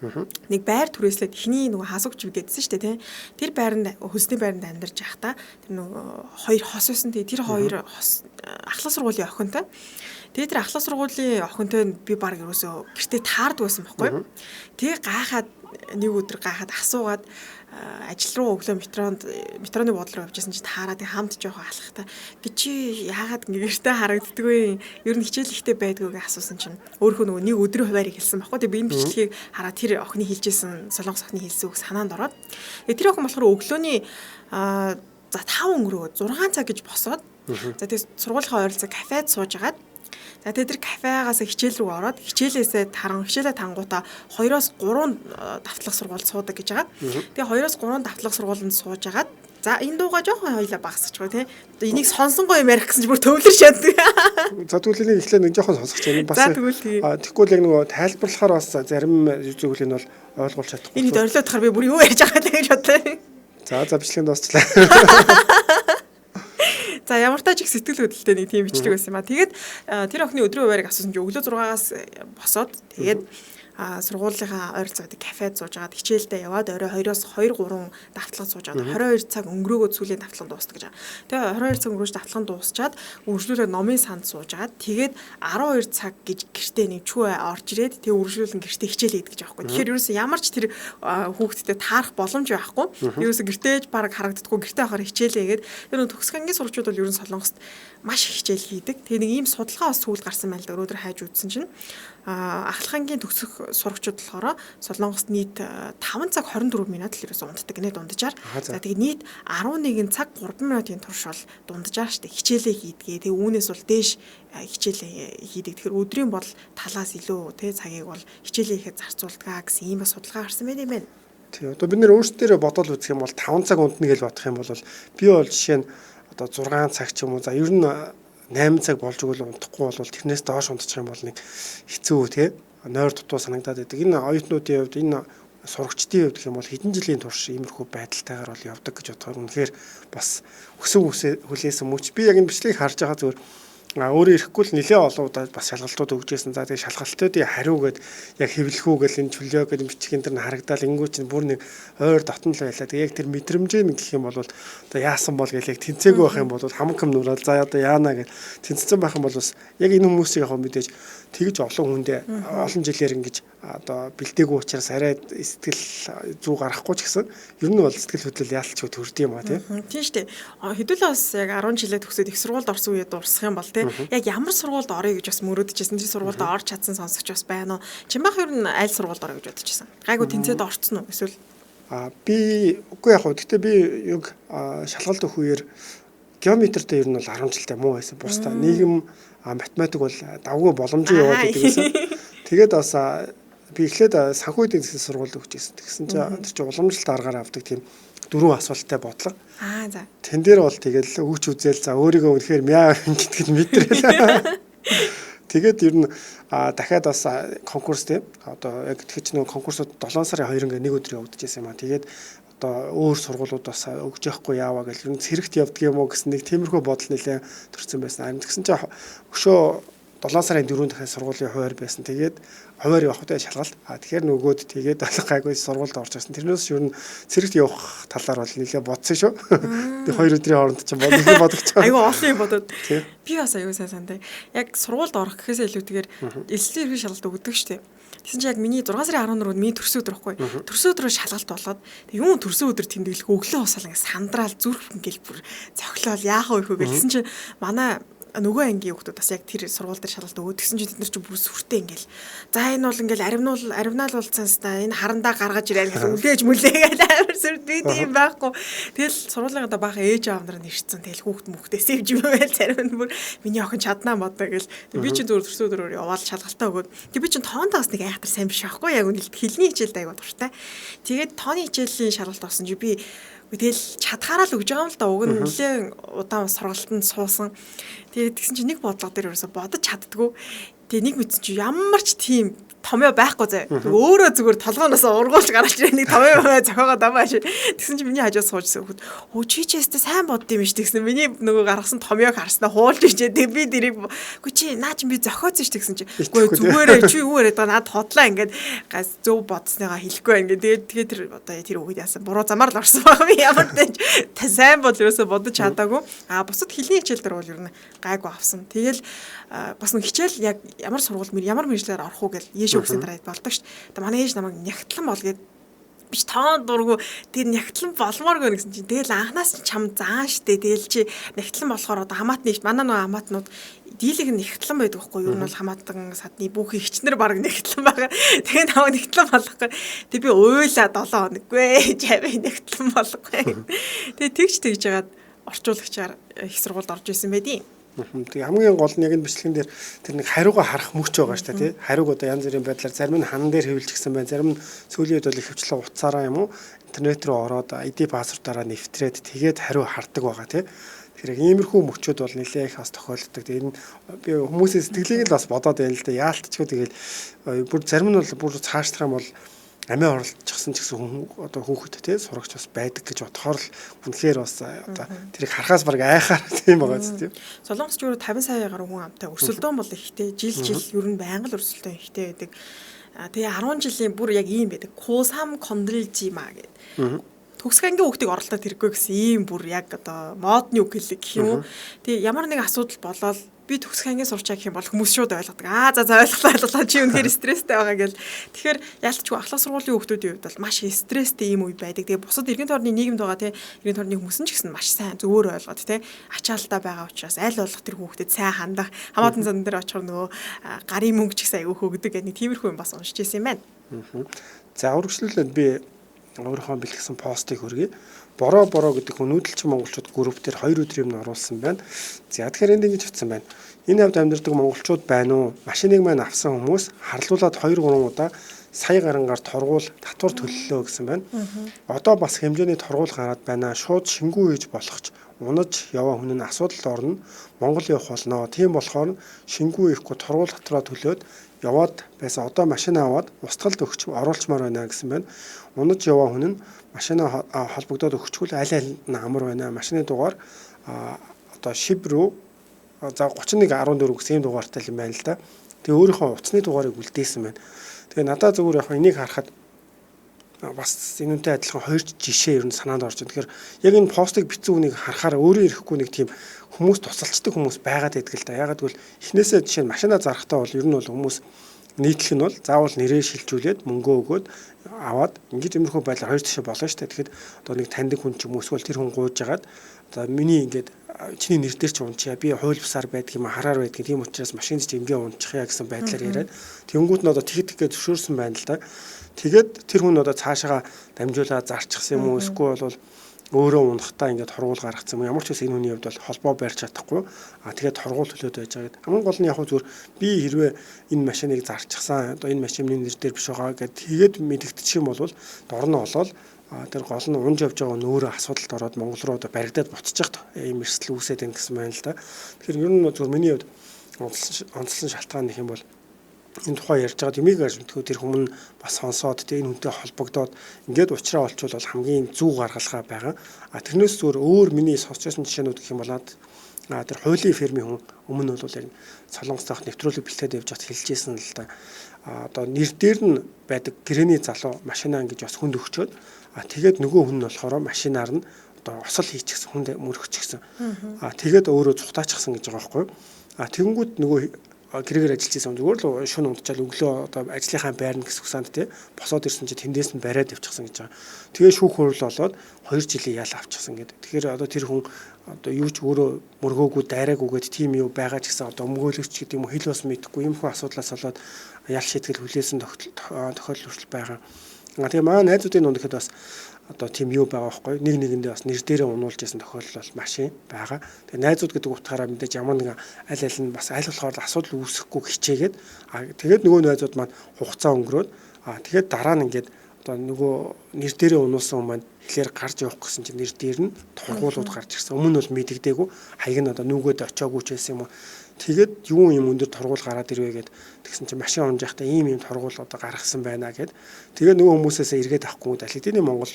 нэг байр түрээслээд эхний нөгөө хасуугч гэдсэн шүү дээ тийм. Тэр байранд хөлсний байранд амьдарч байхдаа тэр нөгөө хоёр хос байсан. Тэр хоёр хос ахлах сургуулийн охинтой. Тэгээ тэр ахлах сургуулийн охинтой би баг ерөөсөө гэртээ таард байсан байхгүй. Тэгээ гайхаад нэг өдөр гайхаад асуугаад ажил руу өглөө метроны буудлын руу явжсэн чинь таараад хамт жоохон алхахтаа чи яагаад гэртээ харагддаггүй ер нь хичээл ихтэй байдгүй гэж асуусан чинь өөрөө нөгөө нэг өдрийн хуваарийг хэлсэн байхгүй. Тэгээ би энэ бичлэгийг хараад тэр охины хэлжсэн солонгос охины хэлсэн үг санаанд ороод тэр охин болохоор өглөөний 5 өнгөрөө 6 цаг гэж босоод за тэгээ сургуулийнхаа ойролцоо кафед сууж агаад За тэд нар кафегаас хичээл рүү ороод хичээлээсээ хичээлээ тангуудаа 2-3 давтлах сургуульд суудаг гэж байгаа. Тэгээ 2-3 давтлах сургуулинд сууж агаад за энэ дууга жоохон хоёлаа багасчихгүй тий. Энийг сонсонгоо юм ярих гэсэн чинь бүр төвлөр шатдаг. За тэгвэл энийг эхлээд нэг жоохон сонсох чинь бас тэгвэл яг нөгөө тайлбарлахаар бас зарим зүйлийг нь бол ойлгуулж чадахгүй. Энийг орилоод тахаар би бүр юу ярьж байгаа гэж бодлоо. За бичлэгийн дуусчлаа. За ямар тач их сэтгэл хөдлөлтэй нэг тийм бичлэг байсан юм а. Тэгээд тэр охины өдрийн хуваарийг асуусан чинь өглөө 6-аас босоод тэгээд сургуулийнхаа ойролцоогоо кафед сууж агаад хичээлдээ яваад орой 2-оос 2-3 давталгаа сууж агаад 22 цаг өнгөрөөгөө сүүлийн давталгаа дуустдаг гэж. Тэгээ 22 цаг өнгөрөөж давталгаа дуусчаад үргэлжлүүлээд номын санд сууж агаад тэгээд 12 цаг гэж гэртээ нэвчгүй орж ирээд тэгээ үргэлжлүүлэн гэртээ хичээл хийдэг гэж аахгүй. Тэгэхээр ерөөсөө ямар ч тэр хүүхдтэй таарах боломж байхгүй. Ерөөсөө гэртээж бараг харагддаггүй гэртээ ахаар хичээлээгээд тэр төгсөх ангийн сурагчид бол ерөн Солонгост маш их хичээл хийдэг. Тэгээ нэг ийм судалгаа бас сүүлд гарсан байл да. Өнөөдөр хайж үзсэн чинь ахлахангийн төгсөх сурагчид болохоор Солонгост нийт 5 цаг 24 минут л ерөөсөө унтдаг гинэ дунджаар. За тэгээ нийт 11 цаг 3 минутын турш бол дунджаар штэ хичээлээ хийдгээ. Тэгээ үүнээс бол дээш хичээлээ хийдэг. Тэгэхээр өдрийн бол талаас илүү тий цагийг бол хичээлээ хийхэд зарцуулдаг гэсэн ийм бас судалгаа гарсан байт юм байна. Тий одоо бид нэр өөрсдөө бодол үзэх юм бол 5 цаг унтна гэж бодох юм бол би бол жишээ нь одоо 6 цаг ч юм уу за ер нь 8 цаг болж өгөл унтахгүй бол тэрнээс доош унтчих юм бол нэг хэцүү тий нойр дутуу санагдаад байдаг. Энэ оюутнуудын хувьд энэ сурагчдын хувьд гэх юм бол хэдэн жилийн турш иймэрхүү байдалтайгаар бол явдаг гэж бодохоор үнэхээр бас өсөв хүлээсэн мөч. Би яг энэ бичлэгийг харж байгаа зүгээр өөрөө ирэхгүй л нэлээ олон удаа бас шалгалтууд өгчээсэн. За тэгээ шалгалтуудын хариу гээд яг хэвлэхүү гэл энэ чөлөө гээд бичгийн тэр нь харагдаал ингүү чинь бүр нэг ойр дотн л байлаа. Тэгээ яг тэр мэдрэмжээ нэг гэх юм бол одоо яасан бол гээл яг тэнцээгүй байх юм бол хамкам нуурал за одоо яана гэж тэнцсэн байх юм бол бас яг энэ хүмүүсийг яг мэдээж тэгж олон хүндээ олон жилээр ингэж одоо бэлдээгүй учраас арай сэтгэл зүй гарахгүй ч гэсэн ер нь бол сэтгэл хөдлөл яалтчгүй төрд юм а тийм шүү дээ. Хэдүүлээ бас яг 10 жилээ төгсөөд их сургуульд орсон үед дурсах юм бол тийм яг ямар сургуульд орё гэж бас мөрөөдөжсэн. Тэр сургуульд орж чадсан сонсогч бас байна уу? Чимбах ер нь аль сургуульд орё гэж бодчихсон. Гайгүй тэнцээд орцсон уу? Эсвэл би үгүй яг хөө гэхдээ би юг шалгалт өгөх үеэр геометртээ ер нь бол 10 жилдээ муу байсан. Бусдаа нийгэм математик бол давгүй боломжтой яваад байдаг гэсэн. Тэгээд бас би эхлээд санхүү эдийн засгийн сургуульд өгч ирсэн. Тэгсэн чинь тэр чинь уламжлалт аргаар авдаг тийм 4 асуулттай бодлого. За. Тэн дээр бол тэгэл өгч үзэл за өөрийгөө үнэхээр мяа гэдгийг мэдрэл. Тэгээд ер нь дахиад бас конкурс тийм одоо яг тэгэж нэг конкурсууд 7 сарын 2 ингээ нэг өдөр явагдаж байсан юм а. Тэгээд одоо өөр сургуулиуд бас өгч явахгүй яаваа гэл ер нь цэрэгт явдаг юм уу гэсэн нэг тиймэрхүү бодол нэлээ төрсэн байсан. Амт гэсэн чинь өшөө 7 сарын 4-нд дахиад сургуулийн хуваар байсан. Тэгээд хуваар явахтай шалгалт. Тэгэхээр нөгөөд тэгээд гайгүй сургуульд орж ирсэн. Тэрнээс ер нь цэрэгт явах талаар бол нэлээ бодсон шүү. Тэг 2 өдрийн хооронд ч бодогч. Айгүй олон юм бодоод. Би бас аюу сайн сандаа. Яг сургуульд орох гэхээс илүүтэйгээр элслийн эрхийг шалгалт өгдөг шүү дээ. Тэгсэн чинь яг миний 6 сарын 14-нд миний төрсөн өдөр байхгүй. Төрсөн өдрөө шалгалт болоод юм төрсөн өдөр тэмдэглэх өглөө усаал ингээ сандраал зүрх ингээл бүр цохилол яахаа вэ гэсэн чинь манай нөгөө ангийн хүмүүс бас яг тэр сургууль дээр шалгалт өгөөд тэгсэн чинь тэд нар ч бүр сүртэй ингээл за энэ бол ингээл аривнаалуулцаанстаа энэ харандаа гаргаж ирээ гэж үлээж мүлээгээл амар сүрд би тийм байхгүй. Тэгэл сургуулийнхаа баах ээж аав нар нэрчсэн. Тэгэл хүүхд мөхтэй сэвж юм байл зарим нь бүр миний охин чаднаа бодоо гэл би чинь зөв төрсөн өдрөөр яваал шалгалтаа өгөөд тэг би чинь тоондоо бас нэг айхтар сайн биш байхгүй яг үнэлт хэлний хичээлд аяга дуртай. Тэгээд тооны хичээлийн шалгалт орсон чи би тэгэл чадхаараа л өгж байгаа юм л да. Уг нь нэлээд удаан сургалтанд суусан. Тэгээд тэгсэн чинь нэг бодлого дээр ерөөсө бодож чаддгүй. Тэгээ нэг мэдсэн чи ямар ч тийм томьёо байхгүй зэ. Өөрөө зүгээр толгооноос ургуулж гарч ирээ нэг томьёо зохиогоо дамааш. Тэгсэн чи миний хажууд суужсэн хөхд чичээстэй сайн бодд юм биш тэгсэн. Миний нөгөө гаргасан томьёог харснаа хуулж ичээ. Тэг би дэрийг үгүй чи наа чи би зохиоцсон ш тэгсэн чи. Үгүй зүгээрээ чи юу яриад байгаа над хотлаа ингээд газ зөв бодсныгаа хэлэхгүй ингээд тэгээ тэр одоо тэр үгээд яасан буруу замаар л орсон баг би ямар тэ сайн бол ерөөсө бодож чадаагүй. Бусад хэлний хичээл дээр бол ер нь гайгүй авсан. Тэгэл бас нэг хичээл яг ямар сургууль ямар мэржлээр орох уу гэл өгсөн дараа болдог шүү дээ. Манай ээж намайг нягтлан бол гээд биш тоон дургу тэр нягтлан болмооргүй гэсэн чинь тэгэл анханаас ч чам заан штэ тэгэл чи нягтлан болохоор одоо хамаатны манай нөгөө хамаатнууд дийлэг нягтлан байдаг байхгүй юу? Ер нь бол хамаатан садны бүхий хичнэр баг нягтлан байгаа. Тэгээ намайг нягтлан болгохгүй. Тэг би уйлаа 7 хоноггүй жавь нягтлан болгохгүй. Тэгээ тэгж яагаад орчуулагчаар их сургуульд орж исэн байдیں۔ Тэгээ хамгийн гол нь яг энэ бичлэгэн дээр тэр нэг хариугаа харах мөч байгаа шүү дээ тий. Хариуг одоо янз бүрийн байдлаар зарим нь ханан дээр хэвлжсэн байна. Зарим нь сүүлийн үед бол их хвчлэн утсаараа юм уу интернет рүү ороод ID пассвордаараа нэвтрээд тэгээд хариу хардаг байгаа тий. Тэгэхээр иймэрхүү мөчүүд бол нэлээ их бас тохиолддог. Тэгээд энэ би хүмүүсийн сэтгэлийг л бас бодоод байл л да. Яалтчгүй тэгээд бүр зарим нь бол бүр цаашлах юм бол амиа оролцчихсан ч гэсэн хүн одоо хүүхэд тий сурагч бас байдаг гэж бодохоор л үнэхээр бас одоо тэрийг харахаас баг айхаар тийм байгаа зү тийм. Солонгосч юу 50 сая гаруй хүн амтай өрсөлдөөн бол ихтэй жил ер нь байнга л өрсөлдөөн ихтэй байдаг. Тэгээ 10 жилийн бүр яг ийм байдаг. Кусам кондрилжима гэдэг. Төгсг ангийн хүүхдийг оролдоод хэрэггүй гэсэн ийм бүр яг одоо модны үг хэллэг гэх юм уу. Тэгээ ямар нэг асуудал болоод би төгсг ангийн сурчаа гэх юм бол хүмүүс шууд ойлгодог. За ойлголоо чи үнэхээр стресстэй байгаа гэл. Тэгэхээр ялцгүй ахлах сургуулийн хүүхдүүдийн хувьд бол маш стресстэй ийм үе байдаг. Тэгээ бусад иргэн тойрны нийгэмд байгаа тий иргэн тойрны хүмүүс ч гэсэн маш сайн зөвөр ойлгоод тий ачаалтаа байгаа учраас аль болох тэр хүүхдэд сайн хандах хамаатан зан дээр очихор нөгөө гарын мөнгө ч гэсэн айгүй хөөгдөг гэдэг нэг тиймэрхүү юм бас уншиж ирсэн юм байна. За үргэлжлүүлээд би өөрийнхөө бэлтгэсэн постыг хөргөе. Бороо гэдэг өнөөдөлчин монголчууд групп дээр 2 өдрийн өмнө оруулсан байна. За тэгэхээр энд ингэж утсан байна. Энэ хавьд амьдардаг монголчууд байна уу? Машиныг маань авсан хүмүүс харлуулад 2-3 удаа сая гарангаар торгуул татвар төлөлөө гэсэн байна. Одоо бас хэмжээний торгуул гараад байна. Шууд шингүү хийж болохч унаж яваа хүн нь асуудалд орно. Монгол явах болно. Тийм болохоор шингүү ихгүй торгуул татраа төлөөд яваад байсан одоо машин аваад устгалд өгч оруулчмаар байна гэсэн байна. Унаж яваа хүн нь машинаа холбогдоод өгчихвэл аль нь амар байна. Машины дугаар одоо шив рүү за 3114 гэсэн юм дугаартай юм байна л да. Тэгээ өөрийнхөө утасны дугаарыг үлдээсэн байна. Тэгээ надад зөвхөн яг энийг харахад бас энүүнтэй адилхан 2 жишээ ер нь санаанд орж байна. Тэгэхээр яг энэ постыг бичсэн хүнийг харахаар өөрөө ирэхгүй нэг тийм хүмүүс тусалцдаг хүмүүс байгаад байдаг л да. Ягаад гэвэл эхнээсээ жишээ нь машина зарахтаа бол ер нь бол хүмүүс нийтлэх нь бол заавал нэрээ шилжүүлээд мөнгөө өгөөд аваад ингэж иймэрхүү байдлаар 2 жишээ болно шүү дээ. Тэгэхэд одоо нэг таньдаг хүн ч юм уу эсвэл тэр хүн гуйж агаад за миний ингэж чиний нэр дээр ч унчаа би хууль бусаар байдаг юм хараар байдаг тийм учраас машинд ч ингээ унчихъя гэсэн байдлаар яриад тэнгуут нь одоо тэгэхэд зөвшөөрсөн байна л да. Тэгээд тэр хүн одоо цаашаа дамжуулаад зарчихсан юм уу эсвэл бол өөрөө унахтаа ингээд торгуул гаргацсан юм. Ямар ч үс энэ хүний хувьд бол холбоо барьж чадахгүй. Тэгээд торгуул төлөөд байж байгаа. Хамгийн гол нь яг зүгээр би хэрвээ энэ машиныг зарчихсан одоо энэ машины нэр дээр биш байгаа гэдээ тэгээд мэдэгдчих юм бол дор нь олоод тэр гол нь унж явж байгаа нөөрэ асуудалд ороод Монгол руу одоо баригдаад буцчих ийм эрсдэл үүсээд байна гэсэн байна л да. Тэгэхээр ер нь зүгээр миний хувьд онцлон шалтгаан гэх юм бол энэ тухай ярьж байгаа юмыг мэдхүү тэр хүмүүс бас сонсоод тэг энэ хүнтэй холбогдоод ингээд уучраа олчвол хамгийн зөв гаргалгаа байгаа. Тэрнээс зүгээр өөр миний сонсчихсан жишээнүүд гэх юм болоод тэр хуулийн фермийн хүн өмнө бол яг Солонгостойх нэвтрүүлэг бэлтгээд явж хат хэлжсэн л да. Одоо нэр дээр нь байдаг гэрээний залуу машинаа ингэж бас хүнд өгчөөд тэгээд нөгөө хүн нь болохоор машинаар нь одоо осол хийчихсэн хүнд мөрөгчихсэн. Тэгээд өөрөө цухтаачихсан гэж байгаа байхгүй. Тэгэнгүүт нөгөө гэрээр ажиллаж байсан зүгээр л шөнө унтчаал өглөө одоо ажлынхаа байрна гэсэн усанд тий босоод ирсэн чи тэндээс нь бариад явчихсан гэж байгаа. Тэгээ шүүх хурал болоод 2 жилийн ял авчихсан гэдэг. Тэгэхээр одоо тэр хүн одоо юу ч өөрөө мөргөөгүй дайраагүйгээд тийм юу байгаа ч гэсэн одоо өмгөөлөгч гэдэг юм уу хэл бас мэдэхгүй юм хөө асуудлаас болоод ял шийтгэл хүлээсэн тохиолдол хүртэл байгаа. Тэгээ маа найзуудын дунд ихэд бас одоо тийм юу байгаа байхгүй нэг нэгэндээ бас нэр дээрээ унуулж ясан тохиолдол бол машин байгаа. Тэгээ найзууд гэдэг утгаараа мэдээж ямар нэгэн аль нь бас аль болохоор асуудал үүсэхгүй хичээгээд тэгээд нөгөө найзууд маань хугацаа өнгөрөөд тэгээд дараа нь ингээд одоо нөгөө нэр дээрээ унуулсан хүмүүс маань эхлээр гарч явах гэсэн чинь нэр дээр нь тургуулууд гарч ирсэн. Өмнө нь бол мэдэгдээгүй хаяг нь одоо нүгөөд очиагүй ч байсан юм уу. Тэгээд юу юм өндөр тургуул гараад ирвэ гэд тэгсэн чинь машин унжаахтаа ийм тургуул одоо гаргасан байна гэд тэгээ нөгөө хүмүүсээс эргээд авахгүй далхидны Монгол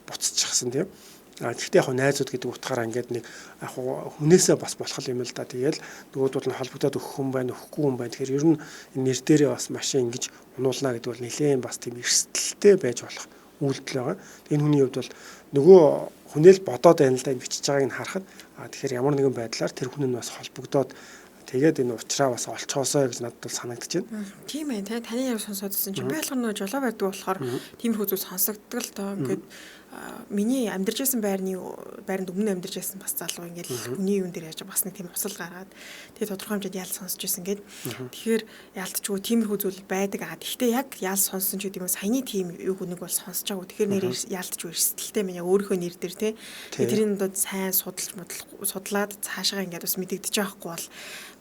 буцчихсан тийм. Гэхдээ яг найзууд гэдэг утгаараа ингээд нэг яг хүнээсээ бас болох юм л да. Тэгээл нөгөөдүүд нь холбогдоод өгөх хүн байна, өгөхгүй хүн байна. Тэгэхээр ер нь нэр дээрээ бас машин ингэж унуулна гэдэг бол нэлээд бас тийм эрсдэлтэй байж болох үйлдэл байгаа. Энэ хүний хувьд бол нөгөө хүнээл бодоод байна л да бичиж байгааг нь харахад тэгэхээр ямар нэгэн байдлаар тэр хүн нь бас холбогдоод тэгээд энэ уучраа бас олцоосоо гэж надад бол санагдаж байна. Тийм ээ, таны яг сонсоодсэн чинь би болохоор нөгөө жолоо барьдаг болохоор тиймэрхүү зүйл сонсогддог л тоо. Ингээд миний амьдарч байсан байранд өмнө амьдарч байсан бас залуу ингээл хүний юун дээр яаж бас нэг тийм усал гаргаад тэгээ тодорхой хэмжээнд ял сонсож байсан гээд тэгэхээр яалтчгүй тиймэрхүү зүйл байдаг аа. Гэхдээ яг ял сонссон ч гэдэг юм саяны тийм юг нэг бол сонсож байгаа. Тэгэхээр нэр яалтчгүй эрсдэлтэй мэн яг өөрийнхөө нэр дээр те тэрийг одоо сайн судлаад цаашаа ингээд бас мэдэгдэж байхгүй бол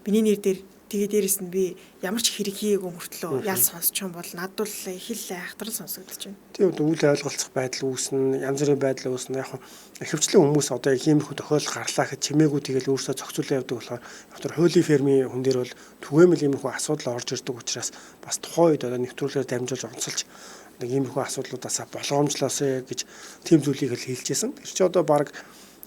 миний нэр дээр тэгээ дээрэс нь би ямар ч хэрэг хийгээгүй мөртлөө ял сонсч юм бол надад бол хэл айхтрал сонсогдож байна. Тийм үл ойлголцох байдал үүснэ, янз бүрийн байдал үүснэ. Яг ихэвчлэн хүмүүс одоо яг иймэрхүү тохиолдол гарлаа гэж чимээгүй тэгэл өөрсдөө зохицуулаад явдаг болохоор яг хуулийн фермийн хүн дээр бол түгээмэл иймэрхүү асуудал орж ирдэг учраас бас тухайн үед одоо нэвтрүүлгээр дамжуулж онцолж нэг иймэрхүү асуудлуудаасаа болгоомжлоосэй гэж тийм зүйлийг л хэлжсэн. Тэр чинь одоо баг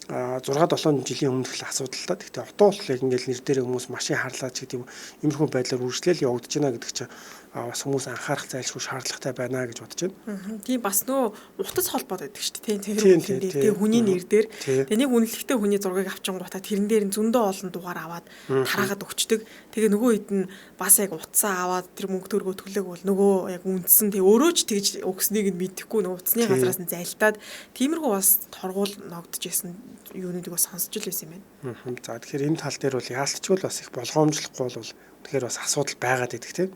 6-7 жилийн өмнөх л асуудал та. Гэхдээ одоо бол яг ингээл нэр дээр хүмүүс машин харлаа ч гэдэг юм иймэрхүү байдлаар үргэлжлээл явагдаж байна гэдэг чинь бас хүмүүс анхаарах зайлшгүй шаардлагатай байна гэж бодож байна. Тийм бас нөө утас холбоод байдаг шүү дээ. Тэгээ хүний нэр дээр тэгээ нэг үнэлэхтэй хүний зургийг авчингуудаа тэрэн дээр зөндөө олон дугаар аваад тараагаад өгчдөг. Тэгээ нөгөө хэд нь бас яг утсаа аваад тэр мөнгө төгрөгөө төлөөг бол нөгөө яг үндсэн тэгээ өөрөө ч тэгж өгснийг нь мэдэхгүй нөгөө утасны газраас нь зайлтаад тиймэрхүү бас торгуул ногдож исэн юунуудыг бас сонсч л байсан юм байна. За тэгэхээр энэ тал дээр бол яалтчгүй бас их болгоомжлохгүй бол тэгэхээр бас асуудал байгаад идэх тийм.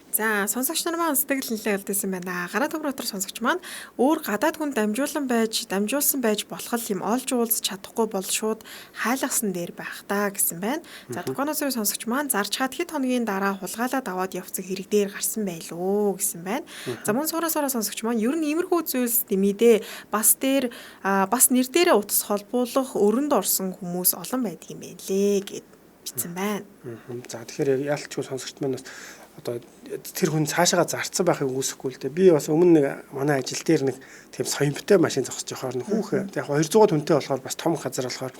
За сонсогч нар маань сэтгэл нэлээд алдсан байна. Гараа төмөр дотор сонсогч маань өөр гадаад хүн дамжуулсан байж болох юм олж уулзах чадахгүй бол шууд хайлгасан дээр байх та гэсэн байна. За Дуканоос сонсогч маань зарч хаад хэд хоногийн дараа хулгайлаад аваад явцсан хэрэг дээр гарсан байлоо гэсэн байна. За мөн суураас сонсогч маань ер нь иймэрхүү зүйлс дэмидээ бас нэр дээрээ утас холбуулах өрөнд орсон хүмүүс олон байдаг юм байна лээ гэд бичсэн байна. За тэгэхээр яалтчгүй сонсогч маань бас одоо тэр хүн цаашаага зарцсан байхыг үүсэхгүй л дээ. Би бас өмнө нэг манай ажил дээр нэг тийм соёмтой машин зогсож явахаар хүүхэн яг 200 хүнтэй болохоор бас том газар болохоор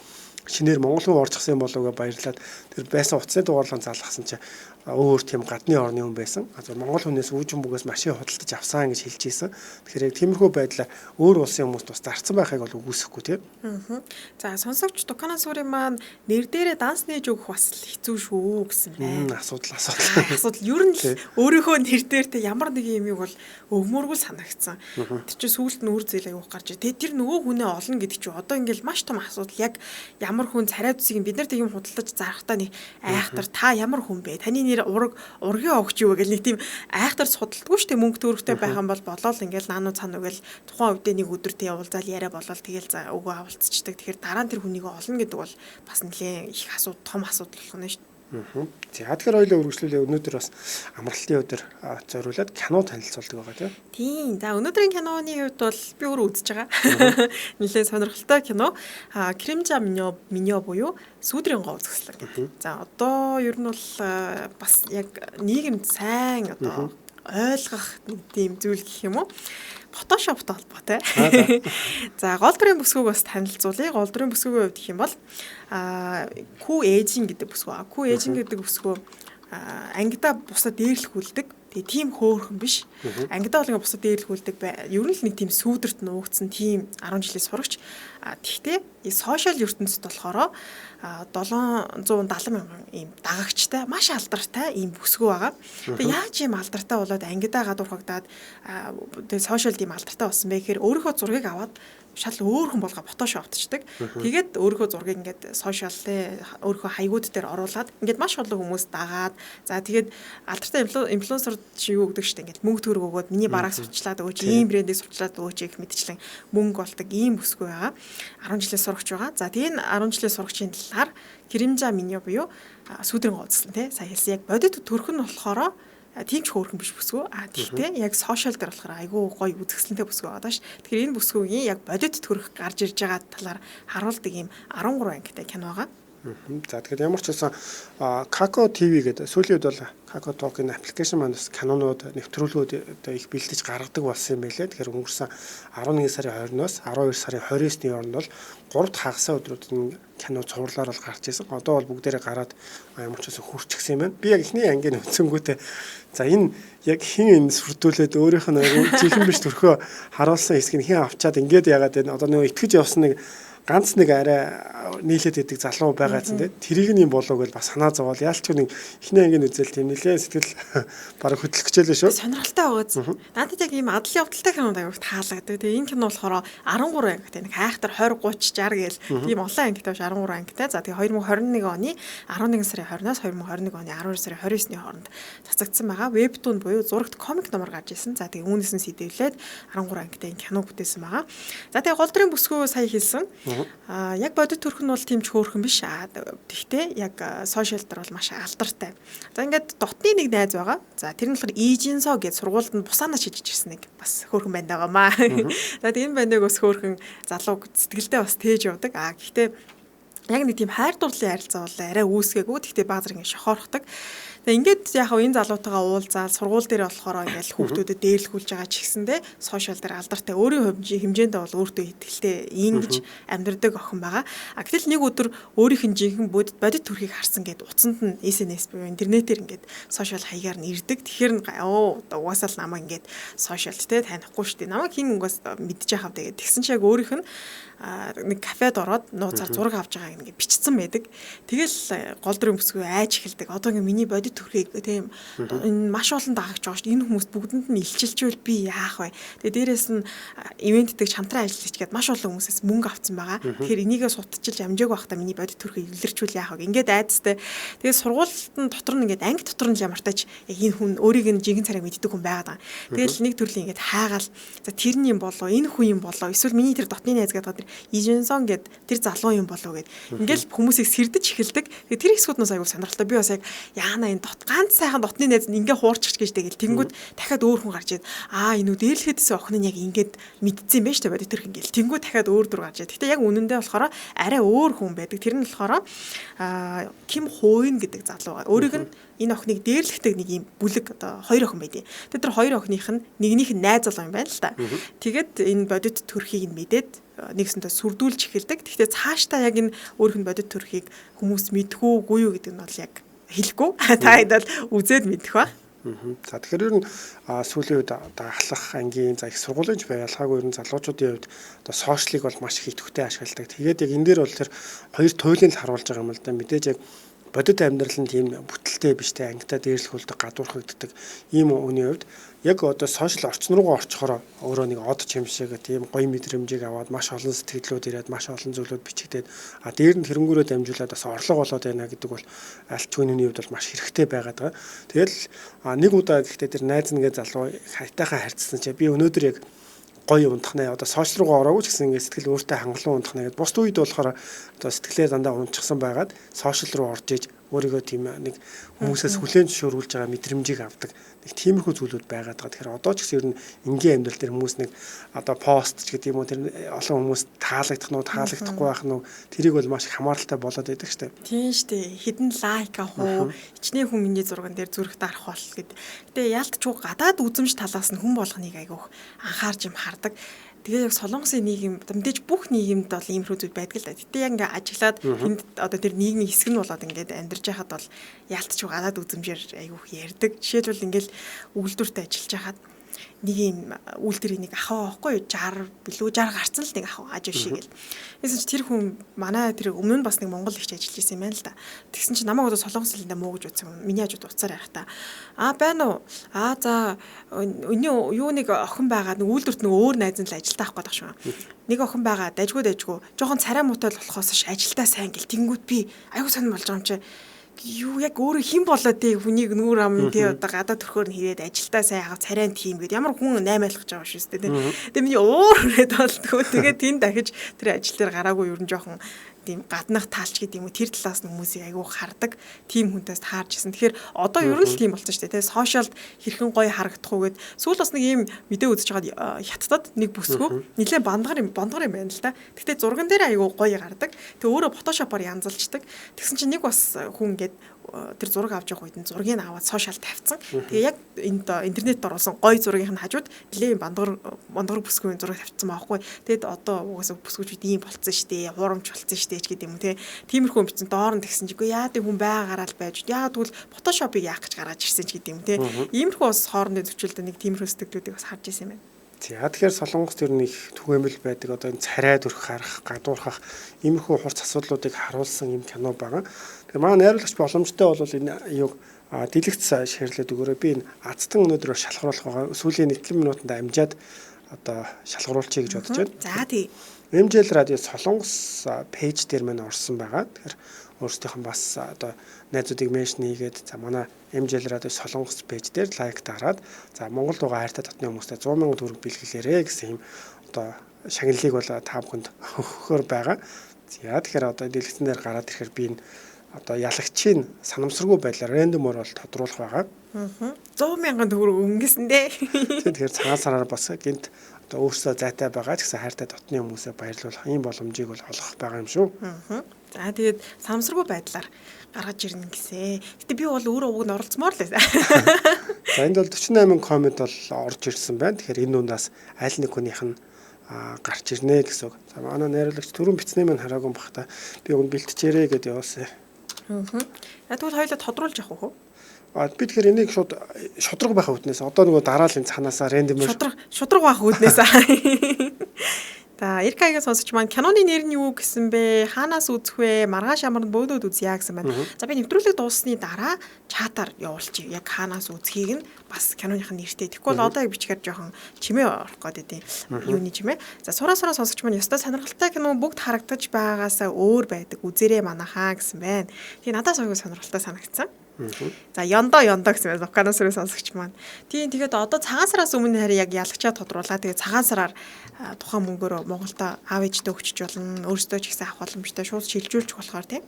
шинээр Монгол хүн орж гсэн болов гэж баярлаад тэр байсан утасны дугаарлан залгасан чи өөр тийм гадны орны хүн байсан. Монгол хүнээс үүжин бүгээс машин худалдаж авсан гэж хэлж ийсэн. Тэгэхээр яг тиймэрхүү байдлаар өөр улсын хүмүүс бас зарцсан байхыг бол үгүйсэхгүй тийм. За сонсогч Дуканаас өөрийн маань нэр дээрээ данс нээж өгөх бас хэцүү шүү гэсэн байна. Асуудал ер нь л өөрийнхөө нэр дээр те ямар нэг юм бол өгмөргүй санагдсан. Тэр чинь сүүлд нь үр зээл аяух гарч ирээ. Тэр нөгөө хүнээ олно гэдэг чинь одоо ингээл маш том асуудал. Яг ямар хүн царай зүсийг бид нар тэг юм худалдаж зарахтаа нэг айхтар та ямар хүн бэ? Таны нэр ургийн огч юу гэл нэг тийм айхтар судалдаггүй шүү дээ. Мөнгө төгрөгтэй байх юм бол болоод ингээл наануу цаана үгээл тухайн үедээ нэг өдөр тэг уулзаал яриа болоод тэгэл за өгөө авалцчихдаг. Тэгэхээр дараа нь тэр хүнийг олно гэдэг бол бас нэлээд их том асуудал болох нь шүү дээ. За тэгэхээр хоёулаа үргэлжлүүлээ өнөөдөр бас амралтын өдөр зориулаад кино танилцуулдаг байгаа тийм. За өнөөдрийн киноны хувьд бол би өөрөө үзэж байгаа. Нэлээд сонирхолтой кино. Кримжа Миньо буюу сүүдрийн гоо үзэсгэлэн гэдэг. За одоо ер нь бол бас яг нийгэмд сайн одоо ойлгох тийм зүйл гэх юм уу? Фотошоптой холбоотой. За гол дүрийн бүсгүйг бас танилцуулъя. Гол дүрийн бүсгүйгийн хувьд гэх юм бол Ку Эжин гэдэг бүсгүй. Ку Эжин гэдэг бүсгүй ангидаа бусад дээрлэхүүлдэг. Тэгээ тийм хөөрхөн биш. Ангидаа бол бусад дээрлэхүүлдэг ер нь л нэг тийм сүүдэрт нуугдсан тийм 10 жилийн сурагч. Тэгтээ сошиал ертөнцид болохоор 770 мянган ийм дагагчтай маш алдартай ийм бүсгүй байгаа. Тэгээ яаж ийм алдартай болоод ангидаа гадуурхагдаад тэгээ сошиал ийм алдартай болсон бэ гэхээр өөрийнхөө зургийг аваад шал өөр хүн болгоо фотошоптчдаг. Тэгээд өөрийнхөө зургийг ингээд сошиал те өөрийнхөө хаягууд дээр оруулаад ингээд маш олон хүмүүс дагаад за тэгээд алдартай инфлюенсер чи юу гэдэг штэ ингээд мөнгө төгрөг өгөөд миний барааг сурчлаад өгөөч, ийм брэндийг сурчлаад өгөөч гэх мэтчлэн мөнгө олдог ийм бүсгүй байгаа. 10 жилийн сурагч байгаа. За тэгээд 10 жилийн сурагчийн талаар Кримжа Миньо буюу сүүдрийн гоцсон те сая хэлсэн яг бодит төрх нь болохоор тийм ч хөөрхөн биш бүсгүй. Тэгтээ яг сошиал дээр болохоор айгүй гоё үзэсгэлэнтэй бүсгүй байгаа ш. Тэгэхээр энэ бүсгүйгийн яг бодит төрх гарч ирж байгаа талаар харуулдаг ийм 13 ангитай кино байгаа. За тэгэхээр ямар ч байсан Како ТV гэдэг сүүлийн үед бол Како Talk-ын аппликейшн маань бас кинонууд нэвтрүүлгүүд одоо их бэлдэж гаргадаг болсон юм байлээ. Тэгэхээр өнгөрсөн 11 сарын 20-оос 12 сарын 29-ны хооронд бол 3 дахь хагас өдрүүд нь кино цувралаар бол гарч ирсэн. Одоо бол бүгдээрээ гараад ямар ч байсан хурцчихсан юм байна. Би яг эхний ангийн үзсэнгүүтээ за энэ яг хин энэ сүрдүүлээд өөрийнх нь жихэн биш төрхөө харуулсан хэсгийг хэн авчаад ингээд яагаад вэ? Одоо нөгөө итгэж явсан нэг ганц нэг арай нийлээд идэг залуу байгаа гэсэн тийм тэрийг нь юм болов гэж бас санаа зовоол яалч нэг эхний ангийн үзэл тийм нэлээ сэтгэл бараг хөдлөх хичээлээ шүү. Сонирхолтой байгааз. Надад яг ийм адал явдалтай кинод аяг таалагддаг. Тэгээ энэ кино болохоор 13 ангитай нэг хайхтар 20 30 60 гээл тийм олон ангитай биш 13 ангитай. За тэгээ 2021 оны 11 сарын 20-наас 2021 оны 12 сарын 29-ны хооронд цацагдсан байгаа. Webtoon буюу зурагт комик номер гарч ирсэн. За тэгээ үүнээс нь сэдвлээд 13 ангитай энэ кино бүтээсэн байгаа. За тэгээ гол дүрийн бүсгүй сая хэлсэн. Яг бодит төрх нь бол тийм ч хөөрхөн биш. Тэгтээ яг сошиал дээр бол маш алдартай. За ингээд дотны нэг найз байгаа. За тэр нь болохоор Ижинсо гэж сургуульд нь бусаанаа шижиж ирсэн нэг бас хөөрхөн байна байгаамаа. За тэгээ энэ баныг бас хөөрхөн залуу сэтгэлдээ бас тээж явдаг. Гэхдээ яг нэг тийм хайр дурлалын харилцаа бол арай үүсгээгүй. Гэхдээ баг зэрэг ингэ шохоорхдаг. Тэгээ ингээд яг энэ залуутайгаа уулзаад сургууль дээр болохоор ингээл хүүхдүүдэд дээрлэхүүлж байгаа ч гэсэндээ сошиал дээр алдартай өөрийн хэмжээндээ бол өөртөө ихтэй ингэж амьдрдаг охин байгаа. Гэтэл нэг өдөр өөрийнх нь жинхэнэ бодит төрхийг харсан гэд уцанд нь SNS буюу интернетээр ингээд сошиал хаягаар нь ирдэг. Тэгэхээр угаасаа л намайг ингээд сошиалд те танихгүй шүү дээ. Намайг хин угаас мэдчих яхав тэгээд тэгсэн чи яг өөрийнх нь нэг кафед ороод нууцаар зураг авч байгааг ингээд бичсэн байдаг. Тэгэл гол дүрийн бүсгүй айж эхэлдэг. Одоо ингээд миний бодит төрхийг тийм энэ маш олон дагагч байгаа шүү дээ. Энэ хүмүүс бүгдэнд нь илчилжүүл би яах вэ? Тэгээ дээрэс нь ивент дэх чамтран ажиллаж гээд маш олон хүмүүсээс мөнгө авсан байгаа. Тэгэхээр энийгээ сутчилж амжааг байхдаа миний бодит төрхийг илэрчүүл яах вэ? Ингээд айдастай. Тэгээ сургуультын дотор нь ингээд анги дотор нь ямартаач яг энэ хүн өөрийг нь жинхэнэ царайг мэддэг хүн байгаад байгаа. Тэгэл нэг төрлийн ингээд хайгаал за тэр нь юм болоо энэ хүн юм болоо эсвэл миний тэр дотны найз гэдэг Ижинсон гэд тэр залуу юм болов гэд ингээл хүмүүсийг сэрдэж эхэлдэг. Тэгээ тэр хэсгүүд нь аягүй сонирхолтой. Би бас яг яана энэ ганц сайхан дотны найз ингээ хуурчих гэж тэгэл тэнгүүд дахиад өөр хүн гарч ирээд энэ дээрлэхэдсэн охин нь яг ингээд мэдсэн юм байна шүү дээ бодит төрх ингээл тэнгүүд дахиад өөр дүр гарч ирээд. Гэтэ яг үнэндээ болохоор арай өөр хүн байдаг. Тэр нь болохоор Ким Хойн гэдэг залуу. Өөрийг нь энэ охиныг дээрлэхтэй нэг юм бүлэг одоо хоёр охин байдیں۔ Тэр хоёр охиных нь нэгнийх нь найз залуу юм байна л та. Тэгээд энэ бодит төрхийг нь мэдээд нэгсэнтэй сүрдүүлж эхэлдэг. Гэхдээ цаашдаа яг энэ өөрийнх нь бодит төрхийг хүмүүс мэдэх үгүй юу гэдэг нь бол яг хэлэхгүй. Та хэд бол үзээд мэдэх ба. За тэгэхээр ер нь сүүлийн үед одоо ахлах ангийн за их сургуулийн байгалгаагүй ер нь залуучуудын хувьд одоо сошиалыг бол маш их идэвхтэй ашигладаг. Тэгээд яг энэ дээр бол тэр хоёр туйлын л харуулж байгаа юм л да. Мэдээж яг бодит амьдрал нь тийм бүтэлтэй биштэй ангитай дээрлэхүүлдэг гадуурхагддаг ийм үний хувьд яг одоо сошиал орчин руугаа орчхороо өөрөө нэг од чимшиг тийм гоё мэдрэмжийг аваад маш олон сэтгэлүүд ирээд маш олон зүйлүүд бичигдээд дээр нь тэрнгүүрээ дамжуулаад бас орлого болоод байна гэдэг бол аль ч хүний хувьд бол маш хэрэгтэй байгаад байгаа. Тэгэл нэг удаа гэхдээ тэр найз нэгэ залуу хайтайхаа харьцсан чи би өнөөдөр яг гоё унтахнаа одоо сошиал руугаа ороогүй ч гэсэн ингээд сэтгэл өөртөө хангалуун унтахнаа гэдээ бус үед болохоор одоо сэтгэлээ дандаа унчихсан байгаад сошиал руу орж иж өөрийгөө тийм нэг хүмүүсээс хүлээн зөвшөөрүүлж байгаа мэдрэмжийг авдаг нэг тиймэрхүү зүйлүүд байгаад байгаа. Тэгэхээр одоо ч гэсэн ер нь энгийн амьдрал дээр хүмүүс нэг одоо пост ч гэдэг юм уу тэр олон хүмүүс таалагдах нь таалагдахгүй байх нь тэрийг бол маш их хамааралтай болоод байдаг шүү дээ. Тийм шүү дээ. Хідэн лайк авах уу, хичнээн хүн миний зурган дээр зүрх дарах бол гэдэг. Гэтэ яалтчгүй гадаад үзэмж талаас нь хүн болгоныг айгүйх анхаарч юм хардаг. Тэгээ яг солонгосын нийгэм мэдээж бүх нийгэмд бол иймэрхүү зүйл байдаг л да. Гэтэ яг ингээ ажиглаад тэнд одоо тэр нийгмийн хэсэг нь болоод ингээд амьдарч байхад бол яалтч гадаад үзэмжээр айгүйх ярьдаг. Жишээлбэл ингээл үйлдвэртээ ажиллаж байхад нэг юм үйлдвэрийн нэг ахаа байхгүй 60 билүү 60 гарцсан л нэг ахаа аж ушиг гэл. Тэгсэн чи тэр хүн манай тэр өмнө нь бас нэг Монгол ихч ажиллаж байсан юм байна л да. Тэгсэн чи намайг одоо солонгос хэлэндээ муу гэж утсан. Миний хажууд уцаар ярих та. Байна уу? За өнөө юу нэг охин байгаа нэг үйлдвэрт нэг өөр найз нь л ажилдаа авах гэдэг шүү. Нэг охин байгаа дайжгүй жоохон царай муутай л болохоос ш ажилдаа сайн гэл тэнгүүд би айгуу сонирм болж байгаа юм чи юу яг өөрөө хэн болоод тий хүнийг нүүр ам тий одоо гадаа төрхөөр нь хийгээд ажилдаа сайн хав царайнд тийм гэд ямар хүн 8 айлгаж байгаа шүү дээ тий. Тэгээ миний өөрөө болтгоо тэгээ тэнд дахиж тэр ажил дээр гараагүй юу н жоохон тийм гаднах таалч гэдэг юм уу тэр талаас нь хүмүүсийг айгүй хардаг тийм хүнтэйс таарч ирсэн. Тэгэхээр одоо ер нь л тийм болсон шүү дээ тий. Сошиалд хэрхэн гоё харагдах уу гэд сүүл бас нэг ийм мэдээ үзэж байгаа хятадд нэг бүсгүй нэлээд бандгар юм байна л да. Гэхдээ зурган дээр айгүй гоё гардаг. Тэгээ өөрөө фотошопоор янзалждаг. Тэгсэн чинь нэг бас хүн ингээд тэр зураг авч явах үед нь зургийг аваад сошиал тавьсан. Тэгээ яг интернетд оруулсан гоё зургийн хажууд нэлээд бандгар бүсгүй зураг тавьсан байхгүй. Тэгэд одоо угаасаа бүсгүүчүүд ийм болцсон штэ, хуурамч болцсон штэ гэдэг юм те. Тиймэрхүү бичсэн доор нь тэгсэн чигүй яа тийм хүн байгаараа л байж. Яа тэгвэл фотошопыг яах гэж гаргаж ирсэн ч гэдэг юм те. Иймэрхүү бас хоорондын зөвчлөлтөд нэг тиймэрхүү сэтгэлүүдийг бас харж ирсэн юм байна. За тэгэхээр Солонгост ер нь их түгээмэл байдаг одоо энэ царай дүрх харах, гадуурхах иймэрхүү хурц асуудлуудыг харуулсан юм кино байгаа. Тэгэхээр манай найруулагч боломжтой бол энэ юуг дэлгэц шеэрлээд өгөөрэй. Би энэ азтан өнөөдөр шалгаруулах байгаа. Сүүлийн 1 минутанд амжаад одоо шалгаруулчихъя гэж бодож байна. За тий. MJL радио Солонгос пэйж дээр мань орсон байгаа. Тэгэхээр өөрсдийнх нь бас одоо найзуудыг меншн хийгээд за манай MJL радио Солонгос пэйж дээр лайк дараад за Монголд байгаа хайртай дотны хүмүүстээ 100,000 төгрөг бэлгэлээрэй гэсэн юм одоо шагналыг бол та бүхэнд өгөхөөр байгаа. За тэгэхээр одоо дэлгэцэн дээр гараад ирэхээр би энэ одоо ялагчийн санамсаргүй байдлаар рандомор бол тодруулах байгаа. 100,000 төгрөг өнгөсөндөө. Тэгэхээр цагаан сараар бас гинт одоо өөрсдөө зайтай байгаа ч гэсэн хайртай дотны хүмүүсээ баярлуулах ийм боломжийг бол олгох байгаа юм шүү. За тэгээд санамсаргүй байдлаар гаргаж ирнэ гэсэн. Гэтэ би бол өөрөө уг нь оролцмоор л байсан. За энд бол 48 коммент бол орж ирсэн байна. Тэгэхээр энэ дундаас аль нэг хүнийх нь гарч ирнэ гэсэн үг. За манай найруулагч түрүүн бичснээ мань хараагүй бахта би уг нь бэлтжээрэй гэдээ явуулсан. Тэгвэл хоёулаа тодруулж явах уу? Би тэгэхээр энийг шууд шудраг байх үүднээс одоо нөгөө дараалын цаанаасаа рандом шудраг байх үүднээс. За Эркагийн сонсогч маань киноны нэр нь юу гэсэн бэ? Хаанаас үзэх вэ? Маргааш ямарнд бөөдөөд үзье гэсэн байна. За би нэвтрүүлэг дууссаны дараа чатаар явуулчих. Яг хаанаас үзхийг нь бас киноных нь нэртэй. Тэгэхгүй бол одоо яг бичгээр жоохон чимээ орох гээд идэв. Юуны чимээ? За сураа сонсогч маань ёстой сонирхолтой кино бүгд харагдаж байгааасаа өөр байдаг. Үзээрэй манайхаа гэсэн байна. Тэгээ надаас аягүй сонирхолтой санагдсан. За ёндоо гэсэн Лукано сүрээ сонсогч маань. Тэгээд одоо цагаан сараас өмнө харин яг ялагчаа тодруулаа. Тэгээд цагаан сараар тухайн мөнгөөр Монголд аав ээждээ өгчөж болно. Өөрсдөө ч гэсэн авах боломжтой шууд шилжүүлчих болохоор тийм.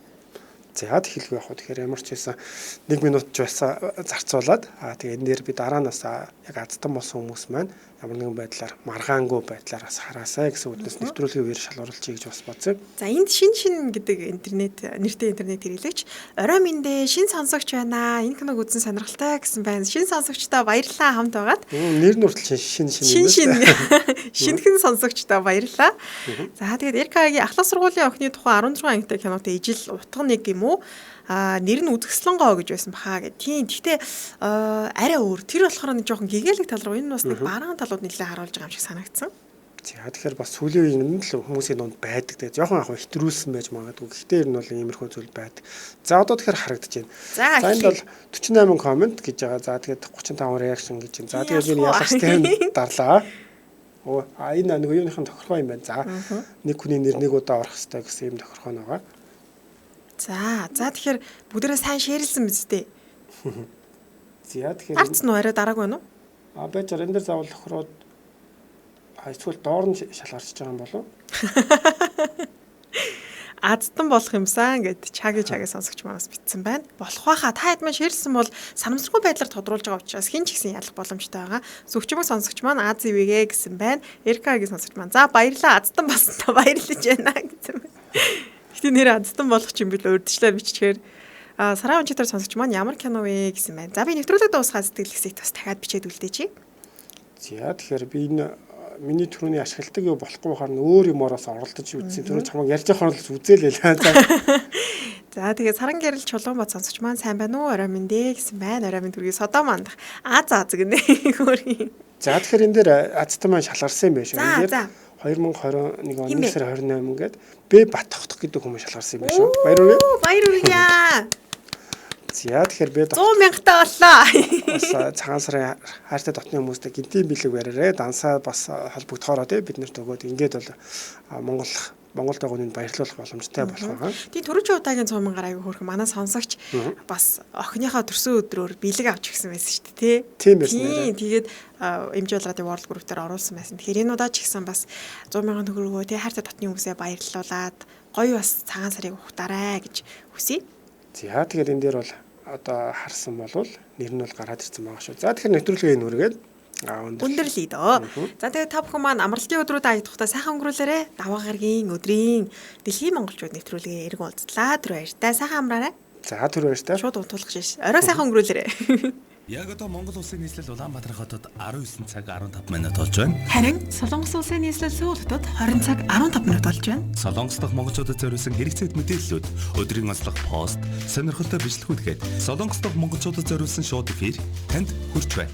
За яад хэлгүй яг хөө тэгэхээр ямар ч байсан 1 минут ч байсан зарцуулаад тэгээ энэ дээр би дараанаас яг азтан болсон хүмүүс маань ямар нэгэн байдлаар маргаангүй байдлаар бас хараасаа гэсэн үгнээс нэвтрүүлгийн үеэр шалгуулчихъя гэж бас бодсон. За энд шин гэдэг нэртэй интернет хэрэглэгч орой минь шин сонсогч байна. Энэ киног үзэн сонирхолтой гэсэн байна. Шин сонсогчтой баярлалаа хамт байгаад. Нэр нь хүртэл шин. Шинхэн сонсогчтой баярлалаа. За тэгээд Эркагийн ахлах сургуулийн охины тухай 16 ангитай кинотой ижил утга нэг юм уу? Нэр нь үзэсгэлэнгоо гэж байсан бахаа гэх. Тийм. Гэхдээ арай өөр. Тэр болохоор нэг жоохон гэгээлэг тал руу энэ бас нэг бараан талууд нэлээд харуулж байгаа юм шиг санагдсан. За тэгэхээр бас сүүлийн үеийн л хүмүүсийн дунд байдаг. Тэгээ жоохон яг хэтрүүлсэн байж магадгүй. Гэхдээ ер нь бол иймэрхүү зүйл байдаг. За одоо тэгэхээр харагдаж байна. За энд бол 48 коммент гэж байгаа. За тэгээд 35 реакшн гэж байна. За тэгээд би ялагчтай дарлаа. Энэ нэг юуныхын тохиргоо юм байна. За нэг хүний нэр нэг удаа орох хэрэгтэй гэсэн юм тохиргоо байгаа. За тэгэхээр бүгдээрээ сайн шеэрлсэн биз дээ. За тэгэхээр харцсан уу арай дараагүй байна уу? Байж энэ дээр заавал тохироод эсвэл доор нь шалгарч байгаа юм болов? Азтан болох юмсан гэд чаги сонсогч манаас битсэн байна. Болох байхаа та хэд маань шеэрлсэн бол санамсаргүй байдлаар тодруулж байгаа учраас хин ч гэсэн ялах боломжтой байгаа. Сүгчмөг сонсогч маань Аз ивэгэ гэсэн байна. Эркагийн сонсогч маань за баярлалаа азтан басна баярлаж байна гэсэн байна. Гэтэ нэр азтан болох юм бил урдчлаа биччихээр сараа унчтар сонсогч маань ямар кино вэ гэсэн байна. За би нэвтрүүлэг дуусгаад сэтгэлгэсийг бас дахиад бичээд үлдээч. За тэгэхээр би энэ миний түрүүний ашигладаг юу болохгүй харна өөр юмороос оролдож үзсэн. Түрүү чамаг ярьж байгаа хооронд үзээлээ. За тэгээд саран гэрэл чулуун бод сонсогч маань сайн байна уу? Орой минь дээ гэсэн байна. Орой минь түргий содоо мандах. Гэнэ. За тэгэхээр энэ дээр азтай маань шалгарсан юм байна шүү. Энэ дээр 2021 оны 1 сар 28 гээд Б Батхтх гэдэг хүмүүс шалгарсан юм байна шүү. Баярлалаа. За тэгэхээр Б 100,000 таа боллоо. Бас цагаан сарын хайртай дотны хүмүүстэй гинтийн бэлэг бариараа дансаа бас холбогдохороо тий бид нарт өгөөд ингээд бол Монголд байгаа хүнд баярлуулах боломжтой болох байгаа. Тийм түрүүчийн удаагийн 100,000 аягүй хөрх манай сонсогч бас охиныхоо төрсөн өдрөөр бэлэг авч гисэн байсан шүү дээ тий. Тийм байсан. Тэгээд MJL радио World Group дээр оруулсан байсан. Тэгэхээр энэ удаа ч гэсэн бас 100,000 төгрөгөө тий хайртай дотны хүмүүсээ баярлуулад гоё бас цагаан сарыг ухтаарай гэж хүсье. За тэгэхээр энэ дээр бол одоо харсан болвол нэр нь бол гараад ирсэн байгаа шүү. За тэгэхээр нэвтрүүлгээ нүргээд өндөрлөе дөө. За тэгээд та бүхэн маань амралтын өдрүүд аядахтаа сайхан өнгөрүүлээрэ. Даваа гарагийн өдрийн дэлхийн монголчууд нэвтрүүлгээ эргэн уулзлаа. Түр баяртай сайхан амраарай. За түр баяртай. Шууд унтуулах шиш. Орой сайхан өнгөрүүлээрэ. Яг одоо Монгол улсын нийслэл Улаанбаатар хотод 19 цаг 15 минут болж байна. Харин Солонгос улсын нийслэл Сөүл хотод 20 цаг 15 минут болж байна. Солонгос дахь монголчуудад зориулсан хэрэгцээт мэдээллүүд, өдрийн онцлог пост, сонирхолтой бичлэгүүдгээд Солонгос дахь монголчуудад зориулсан шууд эфир танд хүрч байна.